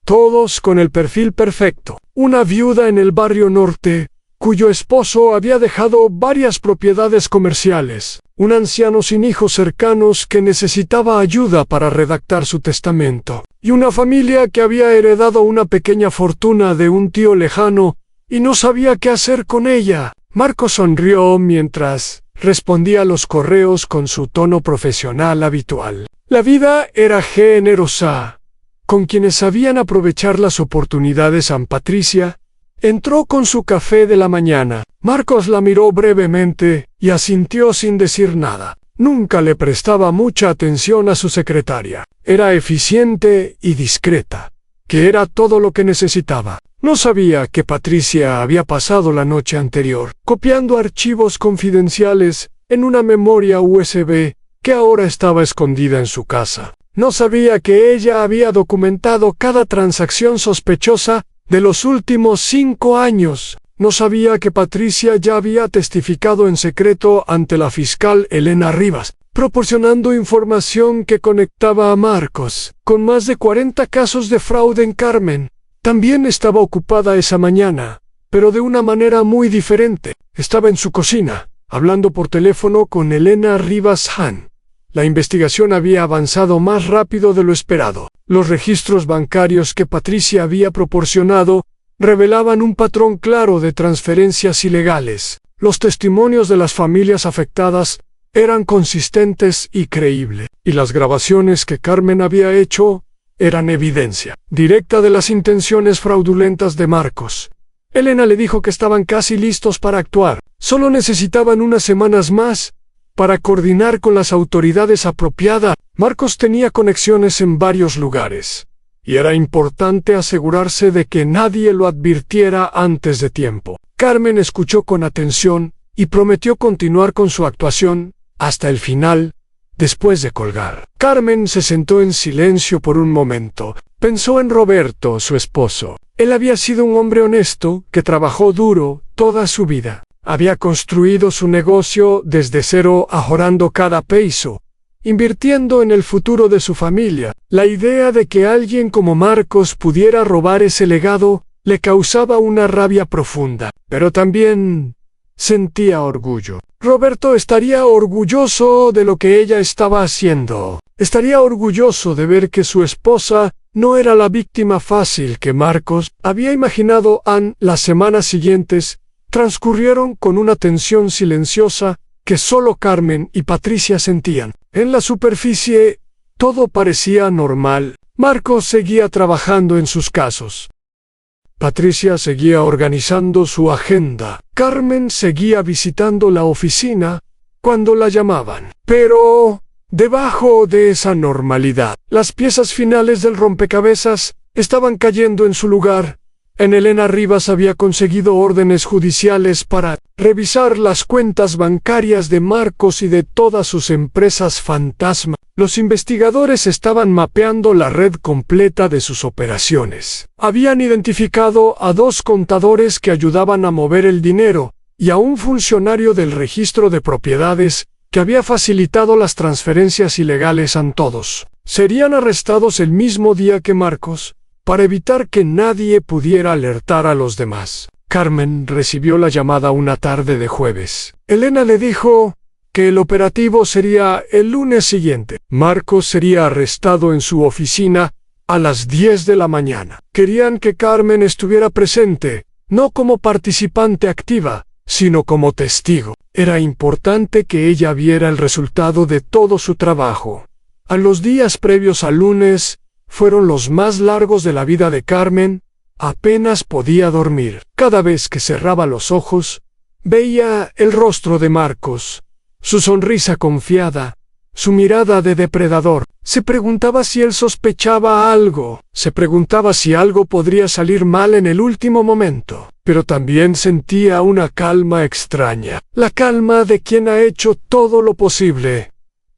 todos con el perfil perfecto. Una viuda en el barrio norte, cuyo esposo había dejado varias propiedades comerciales. Un anciano sin hijos cercanos que necesitaba ayuda para redactar su testamento. Y una familia que había heredado una pequeña fortuna de un tío lejano y no sabía qué hacer con ella. Marcos sonrió mientras respondía a los correos con su tono profesional habitual. La vida era generosa con quienes sabían aprovechar las oportunidades. San Patricia entró con su café de la mañana. Marcos la miró brevemente y asintió sin decir nada. Nunca le prestaba mucha atención a su secretaria. Era eficiente y discreta, que era todo lo que necesitaba. No sabía que Patricia había pasado la noche anterior copiando archivos confidenciales en una memoria USB que ahora estaba escondida en su casa. No sabía que ella había documentado cada transacción sospechosa de los últimos 5 años. No sabía que Patricia ya había testificado en secreto ante la fiscal Elena Rivas, proporcionando información que conectaba a Marcos con más de 40 casos de fraude en Carmen. También estaba ocupada esa mañana, pero de una manera muy diferente. Estaba en su cocina, hablando por teléfono con Elena Rivas Hahn. La investigación había avanzado más rápido de lo esperado. Los registros bancarios que Patricia había proporcionado revelaban un patrón claro de transferencias ilegales. Los testimonios de las familias afectadas eran consistentes y creíbles, y las grabaciones que Carmen había hecho eran evidencia directa de las intenciones fraudulentas de Marcos. Elena le dijo que estaban casi listos para actuar, solo necesitaban unas semanas más para coordinar con las autoridades apropiadas. Marcos tenía conexiones en varios lugares, y era importante asegurarse de que nadie lo advirtiera antes de tiempo. Carmen escuchó con atención y prometió continuar con su actuación hasta el final, después de colgar. Carmen se sentó en silencio por un momento. Pensó en Roberto, su esposo. Él había sido un hombre honesto que trabajó duro toda su vida. Había construido su negocio desde cero, ahorrando cada peso, invirtiendo en el futuro de su familia. La idea de que alguien como Marcos pudiera robar ese legado le causaba una rabia profunda, pero también sentía orgullo. Roberto estaría orgulloso de lo que ella estaba haciendo. Estaría orgulloso de ver que su esposa no era la víctima fácil que Marcos había imaginado. Las semanas siguientes transcurrieron con una tensión silenciosa que solo Carmen y Patricia sentían. En la superficie, todo parecía normal. Marcos seguía trabajando en sus casos. Patricia seguía organizando su agenda. Carmen seguía visitando la oficina cuando la llamaban. Pero debajo de esa normalidad, las piezas finales del rompecabezas estaban cayendo en su lugar. Elena Rivas había conseguido órdenes judiciales para revisar las cuentas bancarias de Marcos y de todas sus empresas fantasma. Los investigadores estaban mapeando la red completa de sus operaciones. Habían identificado a 2 contadores que ayudaban a mover el dinero y a un funcionario del registro de propiedades que había facilitado las transferencias ilegales a todos. Serían arrestados el mismo día que Marcos, para evitar que nadie pudiera alertar a los demás. Carmen recibió la llamada una tarde de jueves. Elena le dijo que el operativo sería el lunes siguiente. Marcos sería arrestado en su oficina a las 10 de la mañana. Querían que Carmen estuviera presente, no como participante activa, sino como testigo. Era importante que ella viera el resultado de todo su trabajo. A los días previos al lunes fueron los más largos de la vida de Carmen. Apenas podía dormir. Cada vez que cerraba los ojos, veía el rostro de Marcos, su sonrisa confiada, su mirada de depredador. Se preguntaba si él sospechaba algo, se preguntaba si algo podría salir mal en el último momento. Pero también sentía una calma extraña, la calma de quien ha hecho todo lo posible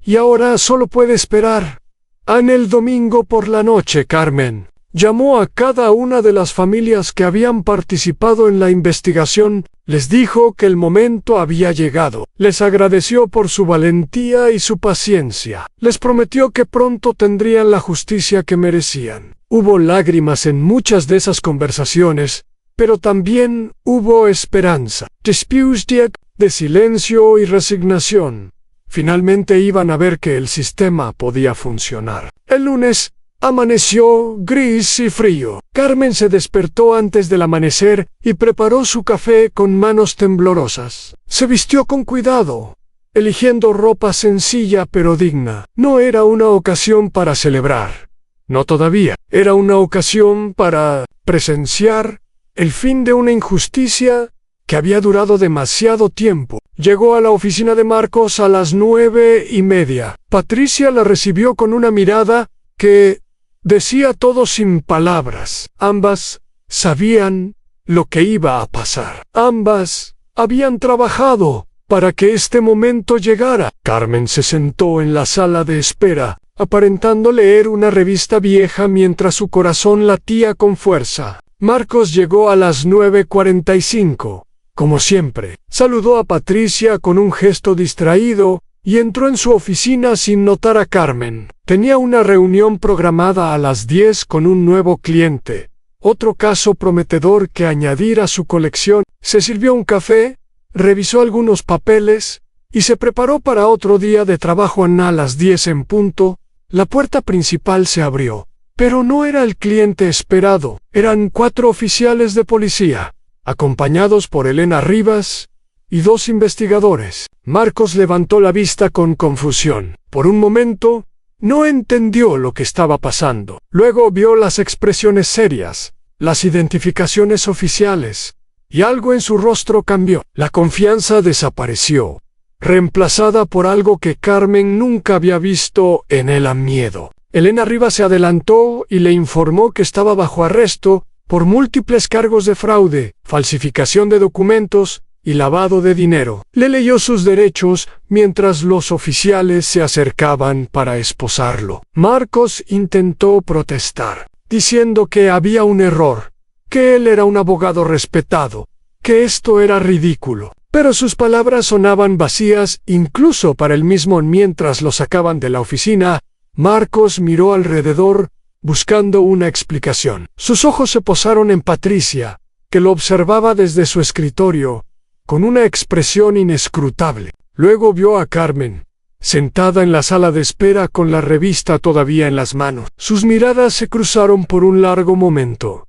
y ahora solo puede esperar. En el domingo por la noche, Carmen llamó a cada una de las familias que habían participado en la investigación, les dijo que el momento había llegado, les agradeció por su valentía y su paciencia, les prometió que pronto tendrían la justicia que merecían. Hubo lágrimas en muchas de esas conversaciones, pero también hubo esperanza. Después de silencio y resignación, finalmente iban a ver que el sistema podía funcionar. El lunes amaneció gris y frío. Carmen se despertó antes del amanecer y preparó su café con manos temblorosas. Se vistió con cuidado, eligiendo ropa sencilla pero digna. No era una ocasión para celebrar. No todavía. Era una ocasión para presenciar el fin de una injusticia que había durado demasiado tiempo. Llegó a la oficina de Marcos a las 9:30. Patricia la recibió con una mirada que decía todo sin palabras. Ambas sabían lo que iba a pasar. Ambas habían trabajado para que este momento llegara. Carmen se sentó en la sala de espera, aparentando leer una revista vieja mientras su corazón latía con fuerza. Marcos llegó a las 9:45. Como siempre, saludó a Patricia con un gesto distraído y entró en su oficina sin notar a Carmen. Tenía una reunión programada a las 10 con un nuevo cliente, otro caso prometedor que añadir a su colección. Se sirvió un café, revisó algunos papeles y se preparó para otro día de trabajo. A las 10 en punto, la puerta principal se abrió, pero no era el cliente esperado. Eran 4 oficiales de policía, acompañados por Elena Rivas y 2 investigadores. Marcos levantó la vista con confusión. Por un momento, no entendió lo que estaba pasando. Luego vio las expresiones serias, las identificaciones oficiales, y algo en su rostro cambió. La confianza desapareció, reemplazada por algo que Carmen nunca había visto en él: miedo. Elena Rivas se adelantó y le informó que estaba bajo arresto por múltiples cargos de fraude, falsificación de documentos y lavado de dinero. Le leyó sus derechos mientras los oficiales se acercaban para esposarlo. Marcos intentó protestar, diciendo que había un error, que él era un abogado respetado, que esto era ridículo. Pero sus palabras sonaban vacías incluso para él mismo. Mientras lo sacaban de la oficina, Marcos miró alrededor buscando una explicación. Sus ojos se posaron en Patricia, que lo observaba desde su escritorio, con una expresión inescrutable. Luego vio a Carmen, sentada en la sala de espera con la revista todavía en las manos. Sus miradas se cruzaron por un largo momento.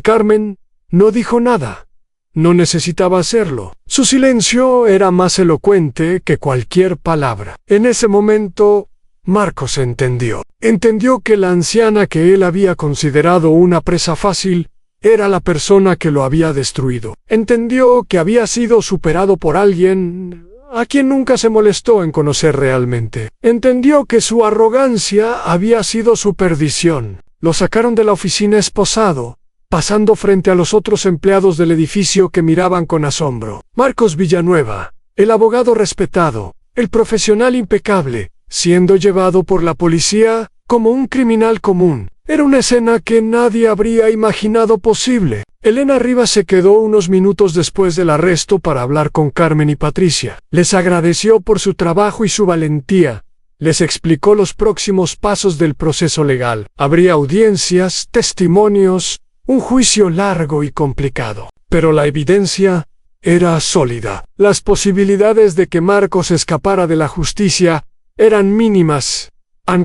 Carmen no dijo nada. No necesitaba hacerlo. Su silencio era más elocuente que cualquier palabra. En ese momento, Marcos entendió. Entendió que la anciana que él había considerado una presa fácil era la persona que lo había destruido. Entendió que había sido superado por alguien a quien nunca se molestó en conocer realmente. Entendió que su arrogancia había sido su perdición. Lo sacaron de la oficina esposado, pasando frente a los otros empleados del edificio que miraban con asombro. Marcos Villanueva, el abogado respetado, el profesional impecable, siendo llevado por la policía como un criminal común. Era una escena que nadie habría imaginado posible. Elena Rivas se quedó unos minutos después del arresto para hablar con Carmen y Patricia. Les agradeció por su trabajo y su valentía. Les explicó los próximos pasos del proceso legal. Habría audiencias, testimonios, un juicio largo y complicado. Pero la evidencia era sólida. Las posibilidades de que Marcos escapara de la justicia eran mínimas.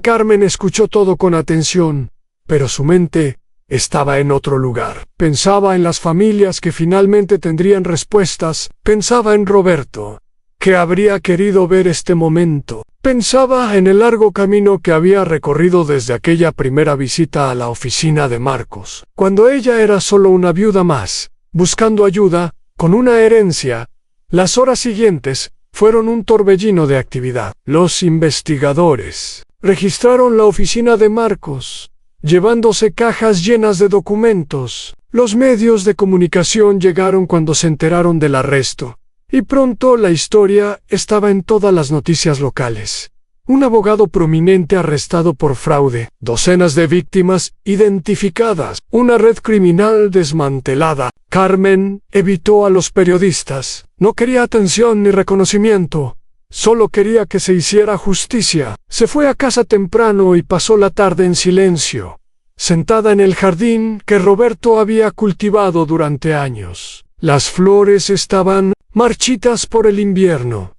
Carmen escuchó todo con atención, pero su mente estaba en otro lugar. Pensaba en las familias que finalmente tendrían respuestas. Pensaba en Roberto, que habría querido ver este momento. Pensaba en el largo camino que había recorrido desde aquella primera visita a la oficina de Marcos, cuando ella era solo una viuda más, buscando ayuda, con una herencia. Las horas siguientes fueron un torbellino de actividad. Los investigadores registraron la oficina de Marcos, llevándose cajas llenas de documentos. Los medios de comunicación llegaron cuando se enteraron del arresto, y pronto la historia estaba en todas las noticias locales. Un abogado prominente arrestado por fraude, docenas de víctimas identificadas, una red criminal desmantelada. Carmen evitó a los periodistas. No quería atención ni reconocimiento. Solo quería que se hiciera justicia. Se fue a casa temprano y pasó la tarde en silencio, sentada en el jardín que Roberto había cultivado durante años. Las flores estaban marchitas por el invierno,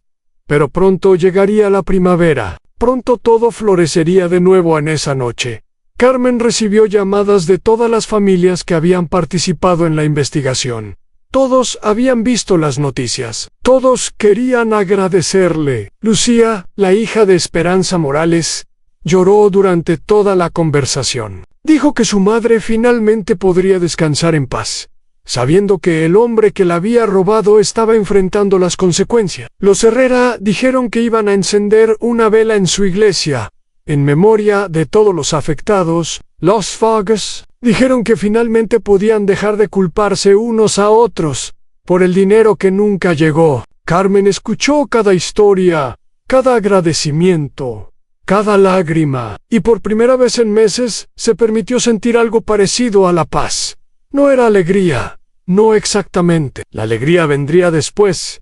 pero pronto llegaría la primavera. Pronto todo florecería de nuevo en esa noche. Carmen recibió llamadas de todas las familias que habían participado en la investigación. Todos habían visto las noticias. Todos querían agradecerle. Lucía, la hija de Esperanza Morales, lloró durante toda la conversación. Dijo que su madre finalmente podría descansar en paz, sabiendo que el hombre que la había robado estaba enfrentando las consecuencias. Los Herrera dijeron que iban a encender una vela en su iglesia, en memoria de todos los afectados. Los Fogs dijeron que finalmente podían dejar de culparse unos a otros por el dinero que nunca llegó. Carmen escuchó cada historia, cada agradecimiento, cada lágrima, y por primera vez en meses se permitió sentir algo parecido a la paz. No era alegría, no exactamente. La alegría vendría después,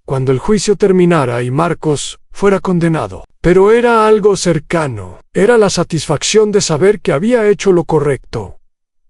cuando el juicio terminara y Marcos fuera condenado. Pero era algo cercano. Era la satisfacción de saber que había hecho lo correcto.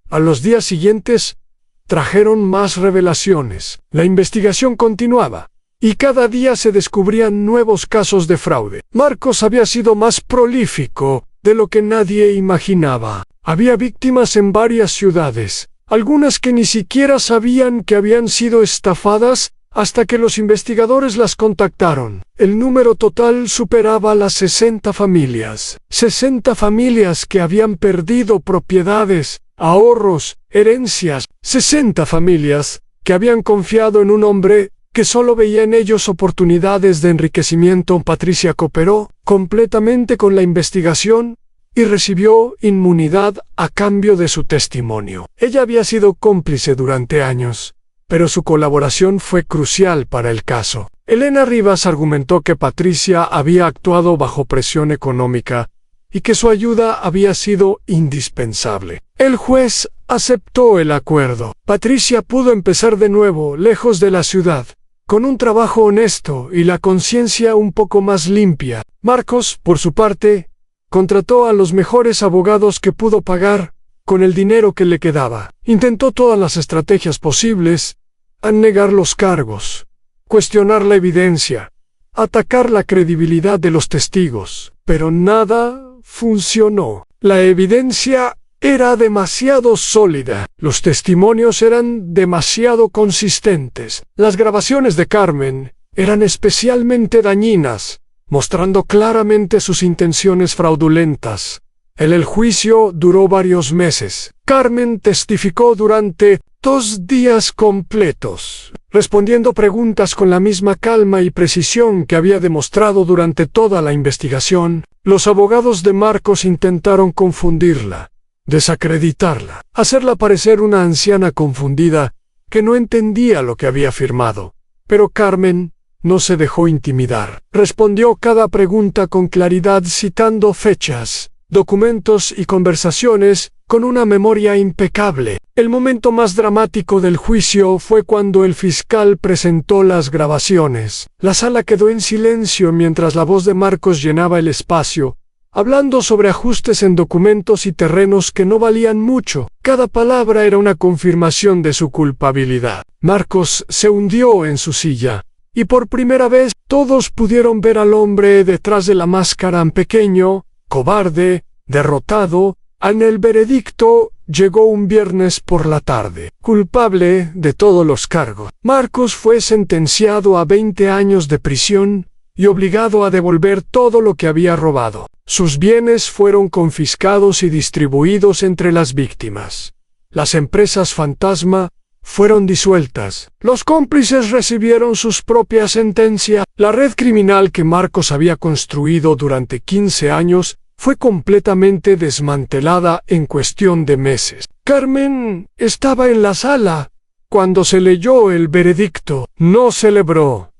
A los días siguientes, trajeron más revelaciones. La investigación continuaba, y cada día se descubrían nuevos casos de fraude. Marcos había sido más prolífico de lo que nadie imaginaba. Había víctimas en varias ciudades, algunas que ni siquiera sabían que habían sido estafadas hasta que los investigadores las contactaron. El número total superaba las 60 familias. 60 familias que habían perdido propiedades, ahorros, herencias. 60 familias que habían confiado en un hombre que solo veía en ellos oportunidades de enriquecimiento. Patricia cooperó completamente con la investigación y recibió inmunidad a cambio de su testimonio. Ella había sido cómplice durante años, pero su colaboración fue crucial para el caso. Elena Rivas argumentó que Patricia había actuado bajo presión económica y que su ayuda había sido indispensable. El juez aceptó el acuerdo. Patricia pudo empezar de nuevo, lejos de la ciudad, con un trabajo honesto y la conciencia un poco más limpia. Marcos, por su parte, contrató a los mejores abogados que pudo pagar con el dinero que le quedaba. Intentó todas las estrategias posibles: negar los cargos, cuestionar la evidencia, atacar la credibilidad de los testigos, pero nada funcionó. La evidencia era demasiado sólida, los testimonios eran demasiado consistentes. Las grabaciones de Carmen eran especialmente dañinas, mostrando claramente sus intenciones fraudulentas. El juicio duró varios meses. Carmen testificó durante 2 días completos, respondiendo preguntas con la misma calma y precisión que había demostrado durante toda la investigación. Los abogados de Marcos intentaron confundirla, desacreditarla, hacerla parecer una anciana confundida que no entendía lo que había afirmado. Pero Carmen no se dejó intimidar. Respondió cada pregunta con claridad, citando fechas, documentos y conversaciones con una memoria impecable. El momento más dramático del juicio fue cuando el fiscal presentó las grabaciones. La sala quedó en silencio mientras la voz de Marcos llenaba el espacio, hablando sobre ajustes en documentos y terrenos que no valían mucho. Cada palabra era una confirmación de su culpabilidad. Marcos se hundió en su silla, y por primera vez todos pudieron ver al hombre detrás de la máscara, pequeño, cobarde, derrotado. El veredicto llegó un viernes por la tarde. Culpable de todos los cargos. Marcos fue sentenciado a 20 años de prisión y obligado a devolver todo lo que había robado. Sus bienes fueron confiscados y distribuidos entre las víctimas. Las empresas fantasma fueron disueltas. Los cómplices recibieron sus propias sentencias. La red criminal que Marcos había construido durante 15 años fue completamente desmantelada en cuestión de meses. Carmen estaba en la sala cuando se leyó el veredicto. No celebró.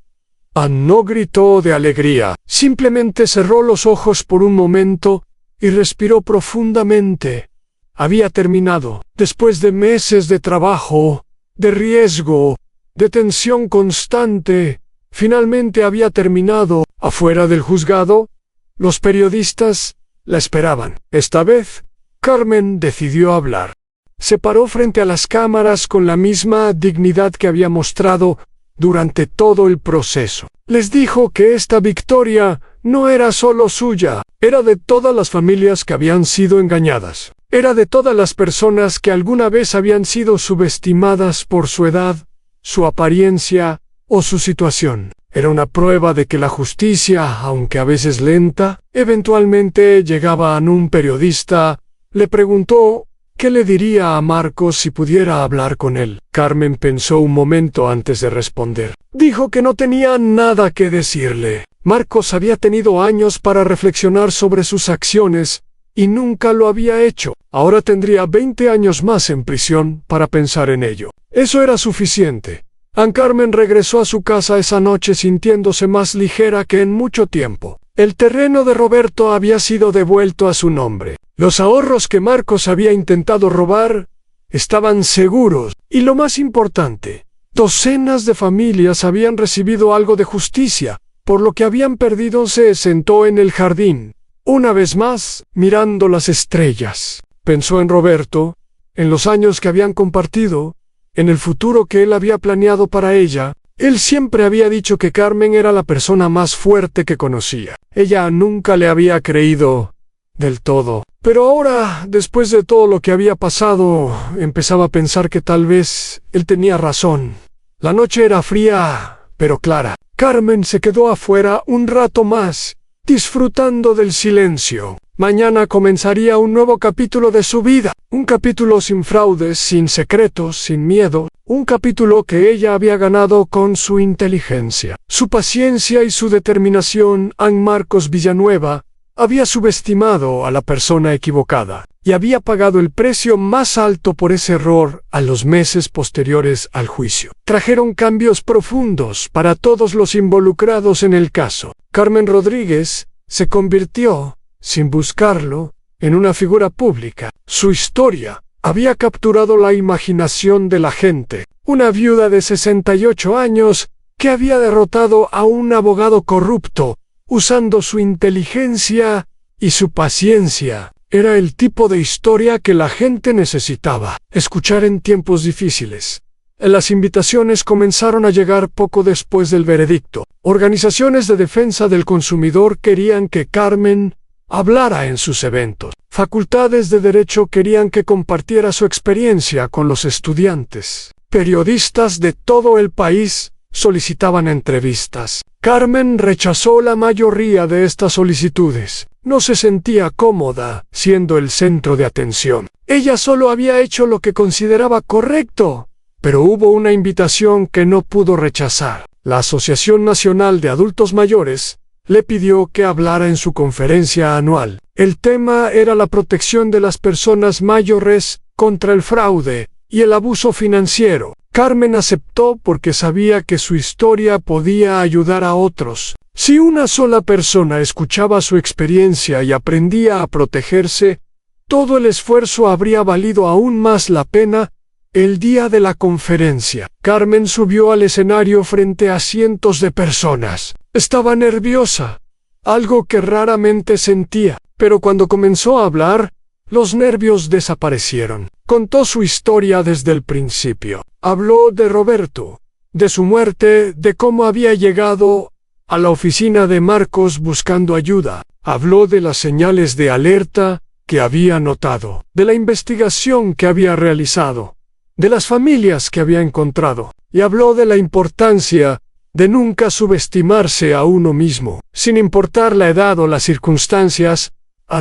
No gritó de alegría. Simplemente cerró los ojos por un momento y respiró profundamente. Había terminado. Después de meses de trabajo, de riesgo, de tensión constante, finalmente había terminado. Afuera del juzgado, los periodistas la esperaban. Esta vez, Carmen decidió hablar. Se paró frente a las cámaras con la misma dignidad que había mostrado durante todo el proceso. Les dijo que esta victoria no era solo suya, era de todas las familias que habían sido engañadas. Era de todas las personas que alguna vez habían sido subestimadas por su edad, su apariencia o su situación. Era una prueba de que la justicia, aunque a veces lenta, eventualmente llegaba a un periodista. Le preguntó qué le diría a Marcos si pudiera hablar con él. Carmen pensó un momento antes de responder. Dijo que no tenía nada que decirle. Marcos había tenido años para reflexionar sobre sus acciones y nunca lo había hecho. Ahora tendría 20 años más en prisión para pensar en ello. Eso era suficiente. Carmen regresó a su casa esa noche sintiéndose más ligera que en mucho tiempo. El terreno de Roberto había sido devuelto a su nombre. Los ahorros que Marcos había intentado robar estaban seguros. Y lo más importante, docenas de familias habían recibido algo de justicia por lo que habían perdido. Se sentó en el jardín, una vez más, mirando las estrellas. Pensó en Roberto, en los años que habían compartido, en el futuro que él había planeado para ella. Él siempre había dicho que Carmen era la persona más fuerte que conocía. Ella nunca le había creído del todo. Pero ahora, después de todo lo que había pasado, empezaba a pensar que tal vez él tenía razón. La noche era fría, pero clara. Carmen se quedó afuera un rato más, disfrutando del silencio. Mañana comenzaría un nuevo capítulo de su vida, un capítulo sin fraudes, sin secretos, sin miedo, un capítulo que ella había ganado con su inteligencia, su paciencia y su determinación. An Marcos Villanueva había subestimado a la persona equivocada y había pagado el precio más alto por ese error. A los meses posteriores al juicio trajeron cambios profundos para todos los involucrados en el caso. Carmen Rodríguez se convirtió, sin buscarlo, en una figura pública. Su historia había capturado la imaginación de la gente. Una viuda de 68 años que había derrotado a un abogado corrupto usando su inteligencia y su paciencia. Era el tipo de historia que la gente necesitaba escuchar en tiempos difíciles. Las invitaciones comenzaron a llegar poco después del veredicto. Organizaciones de defensa del consumidor querían que Carmen hablara en sus eventos. Facultades de Derecho querían que compartiera su experiencia con los estudiantes. Periodistas de todo el país solicitaban entrevistas. Carmen rechazó la mayoría de estas solicitudes. No se sentía cómoda siendo el centro de atención. Ella solo había hecho lo que consideraba correcto, pero hubo una invitación que no pudo rechazar. La Asociación Nacional de Adultos Mayores le pidió que hablara en su conferencia anual. El tema era la protección de las personas mayores contra el fraude y el abuso financiero. Carmen aceptó porque sabía que su historia podía ayudar a otros. Si una sola persona escuchaba su experiencia y aprendía a protegerse, todo el esfuerzo habría valido aún más la pena. El día de la conferencia, Carmen subió al escenario frente a cientos de personas. Estaba nerviosa, algo que raramente sentía, pero cuando comenzó a hablar, los nervios desaparecieron. Contó su historia desde el principio. Habló de Roberto, de su muerte, de cómo había llegado a la oficina de Marcos buscando ayuda. Habló de las señales de alerta que había notado, de la investigación que había realizado, de las familias que había encontrado, y habló de la importancia de nunca subestimarse a uno mismo, sin importar la edad o las circunstancias.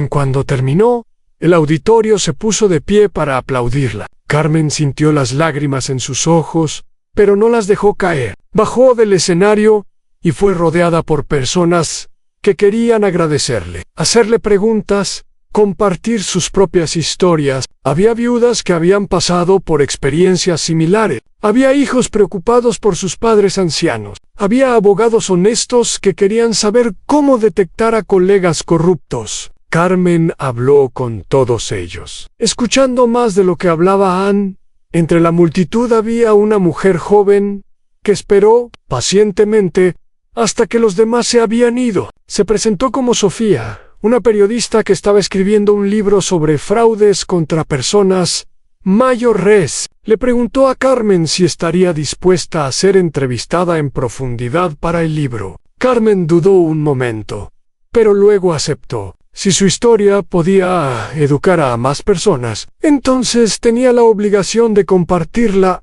Cuando terminó, el auditorio se puso de pie para aplaudirla. Carmen sintió las lágrimas en sus ojos, pero no las dejó caer. Bajó del escenario y fue rodeada por personas que querían agradecerle, hacerle preguntas, compartir sus propias historias. Había viudas que habían pasado por experiencias similares. Había hijos preocupados por sus padres ancianos. Había abogados honestos que querían saber cómo detectar a colegas corruptos. Carmen habló con todos ellos, escuchando más de lo que hablaba Ann. Entre la multitud había una mujer joven que esperó pacientemente hasta que los demás se habían ido. Se presentó como Sofía, una periodista que estaba escribiendo un libro sobre fraudes contra personas mayores. Le preguntó a Carmen si estaría dispuesta a ser entrevistada en profundidad para el libro. Carmen dudó un momento, pero luego aceptó. Si su historia podía educar a más personas, entonces tenía la obligación de compartirla.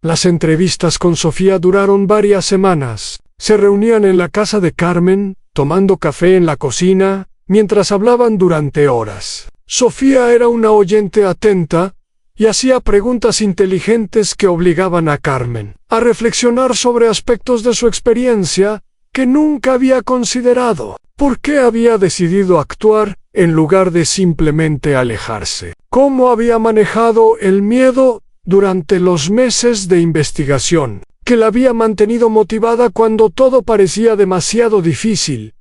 Las entrevistas con Sofía duraron varias semanas. Se reunían en la casa de Carmen, tomando café en la cocina, mientras hablaban durante horas. Sofía era una oyente atenta y hacía preguntas inteligentes que obligaban a Carmen a reflexionar sobre aspectos de su experiencia que nunca había considerado. ¿Por qué había decidido actuar en lugar de simplemente alejarse? ¿Cómo había manejado el miedo durante los meses de investigación que la había mantenido motivada cuando todo parecía demasiado difícil?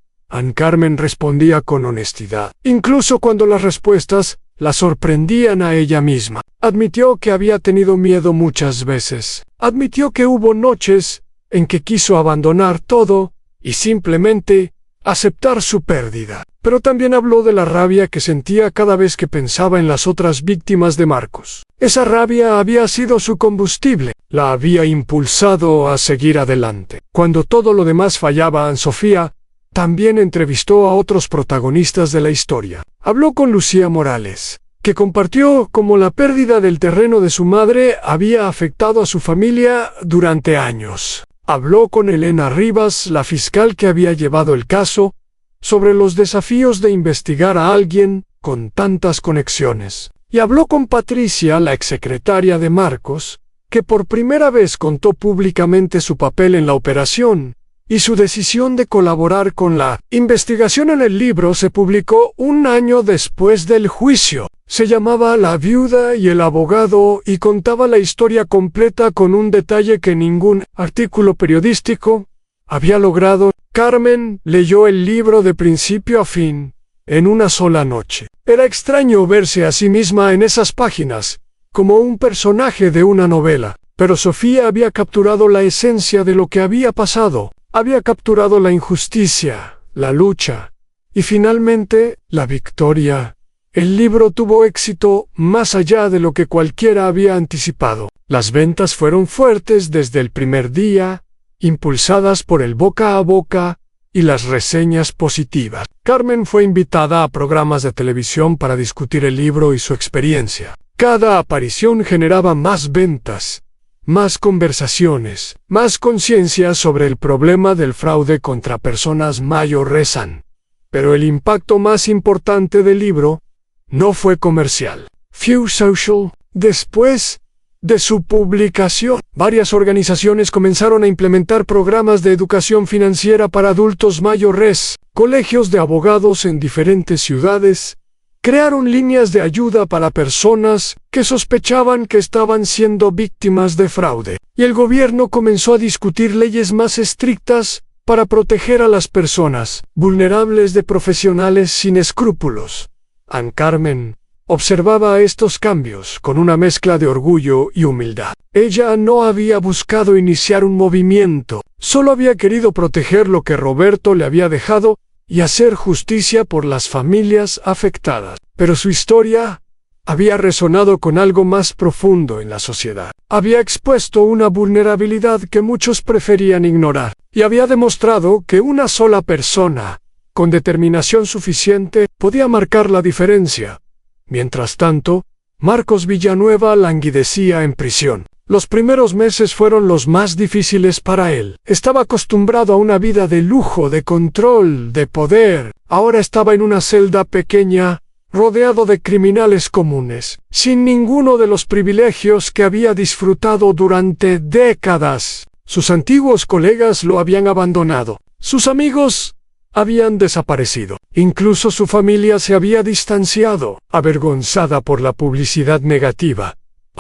Carmen respondía con honestidad, incluso cuando las respuestas la sorprendían a ella misma. Admitió que había tenido miedo muchas veces. Admitió que hubo noches en que quiso abandonar todo y simplemente aceptar su pérdida. Pero también habló de la rabia que sentía cada vez que pensaba en las otras víctimas de Marcos. Esa rabia había sido su combustible, la había impulsado a seguir adelante. Cuando todo lo demás fallaba, Ann-Sofía también entrevistó a otros protagonistas de la historia. Habló con Lucía Morales, que compartió cómo la pérdida del terreno de su madre había afectado a su familia durante años. Habló con Elena Rivas, la fiscal que había llevado el caso, sobre los desafíos de investigar a alguien con tantas conexiones. Y habló con Patricia, la exsecretaria de Marcos, que por primera vez contó públicamente su papel en la operación y su decisión de colaborar con la investigación. En el libro se publicó un año después del juicio. Se llamaba La viuda y el abogado y contaba la historia completa con un detalle que ningún artículo periodístico había logrado. Carmen leyó el libro de principio a fin en una sola noche. Era extraño verse a sí misma en esas páginas, como un personaje de una novela, pero Sofía había capturado la esencia de lo que había pasado. Había capturado la injusticia, la lucha y finalmente la victoria. El libro tuvo éxito más allá de lo que cualquiera había anticipado. Las ventas fueron fuertes desde el primer día, impulsadas por el boca a boca y las reseñas positivas. Carmen fue invitada a programas de televisión para discutir el libro y su experiencia. Cada aparición generaba más ventas, más conversaciones, más conciencia sobre el problema del fraude contra personas mayores. Pero el impacto más importante del libro no fue comercial. Few Social. Después de su publicación, varias organizaciones comenzaron a implementar programas de educación financiera para adultos mayores. Colegios de abogados en diferentes ciudades crearon líneas de ayuda para personas que sospechaban que estaban siendo víctimas de fraude. Y el gobierno comenzó a discutir leyes más estrictas para proteger a las personas vulnerables de profesionales sin escrúpulos. Carmen observaba estos cambios con una mezcla de orgullo y humildad. Ella no había buscado iniciar un movimiento, solo había querido proteger lo que Roberto le había dejado y hacer justicia por las familias afectadas. Pero su historia había resonado con algo más profundo en la sociedad. Había expuesto una vulnerabilidad que muchos preferían ignorar, y había demostrado que una sola persona, con determinación suficiente, podía marcar la diferencia. Mientras tanto, Marcos Villanueva languidecía en prisión. Los primeros meses fueron los más difíciles para él. Estaba acostumbrado a una vida de lujo, de control, de poder. Ahora estaba en una celda pequeña, rodeado de criminales comunes, sin ninguno de los privilegios que había disfrutado durante décadas. Sus antiguos colegas lo habían abandonado. Sus amigos habían desaparecido. Incluso su familia se había distanciado, avergonzada por la publicidad negativa.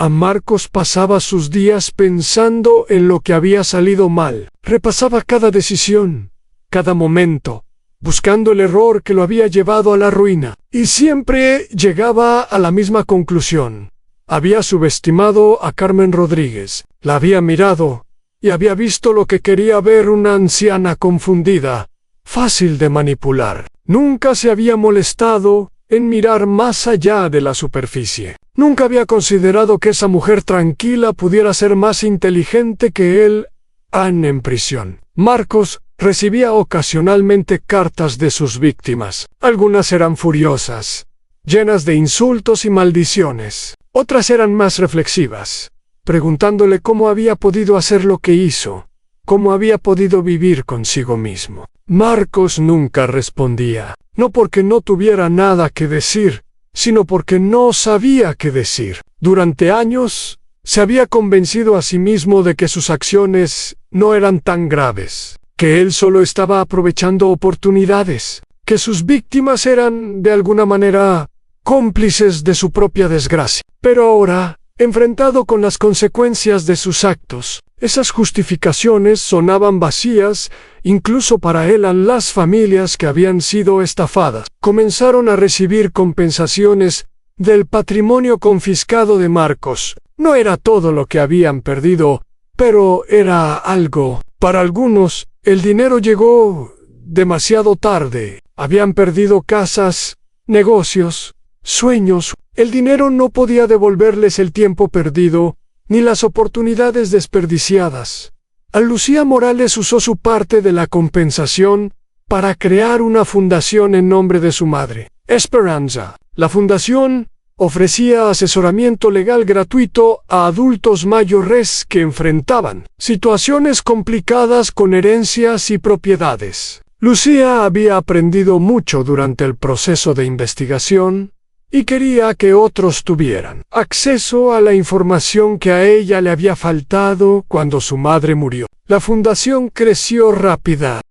Marcos pasaba sus días pensando en lo que había salido mal. Repasaba cada decisión, cada momento, buscando el error que lo había llevado a la ruina. Y siempre llegaba a la misma conclusión. Había subestimado a Carmen Rodríguez. La había mirado y había visto lo que quería ver: una anciana confundida, fácil de manipular. Nunca se había molestado en mirar más allá de la superficie. Nunca había considerado que esa mujer tranquila pudiera ser más inteligente que él. En prisión, Marcos recibía ocasionalmente cartas de sus víctimas. Algunas eran furiosas, llenas de insultos y maldiciones. Otras eran más reflexivas, preguntándole cómo había podido hacer lo que hizo, cómo había podido vivir consigo mismo. Marcos nunca respondía, no porque no tuviera nada que decir, sino porque no sabía qué decir. Durante años, se había convencido a sí mismo de que sus acciones no eran tan graves, que él solo estaba aprovechando oportunidades, que sus víctimas eran, de alguna manera, cómplices de su propia desgracia. Pero ahora, enfrentado con las consecuencias de sus actos, esas justificaciones sonaban vacías, incluso para él. Las familias que habían sido estafadas comenzaron a recibir compensaciones del patrimonio confiscado de Marcos. No era todo lo que habían perdido, pero era algo. Para algunos, el dinero llegó demasiado tarde. Habían perdido casas, negocios, sueños. El dinero no podía devolverles el tiempo perdido, ni las oportunidades desperdiciadas. Lucía Morales usó su parte de la compensación para crear una fundación en nombre de su madre, Esperanza. La fundación Ofrecía asesoramiento legal gratuito a adultos mayores que enfrentaban situaciones complicadas con herencias y propiedades. Lucía había aprendido mucho durante el proceso de investigación y quería que otros tuvieran acceso a la información que a ella le había faltado cuando su madre murió. La fundación creció rápida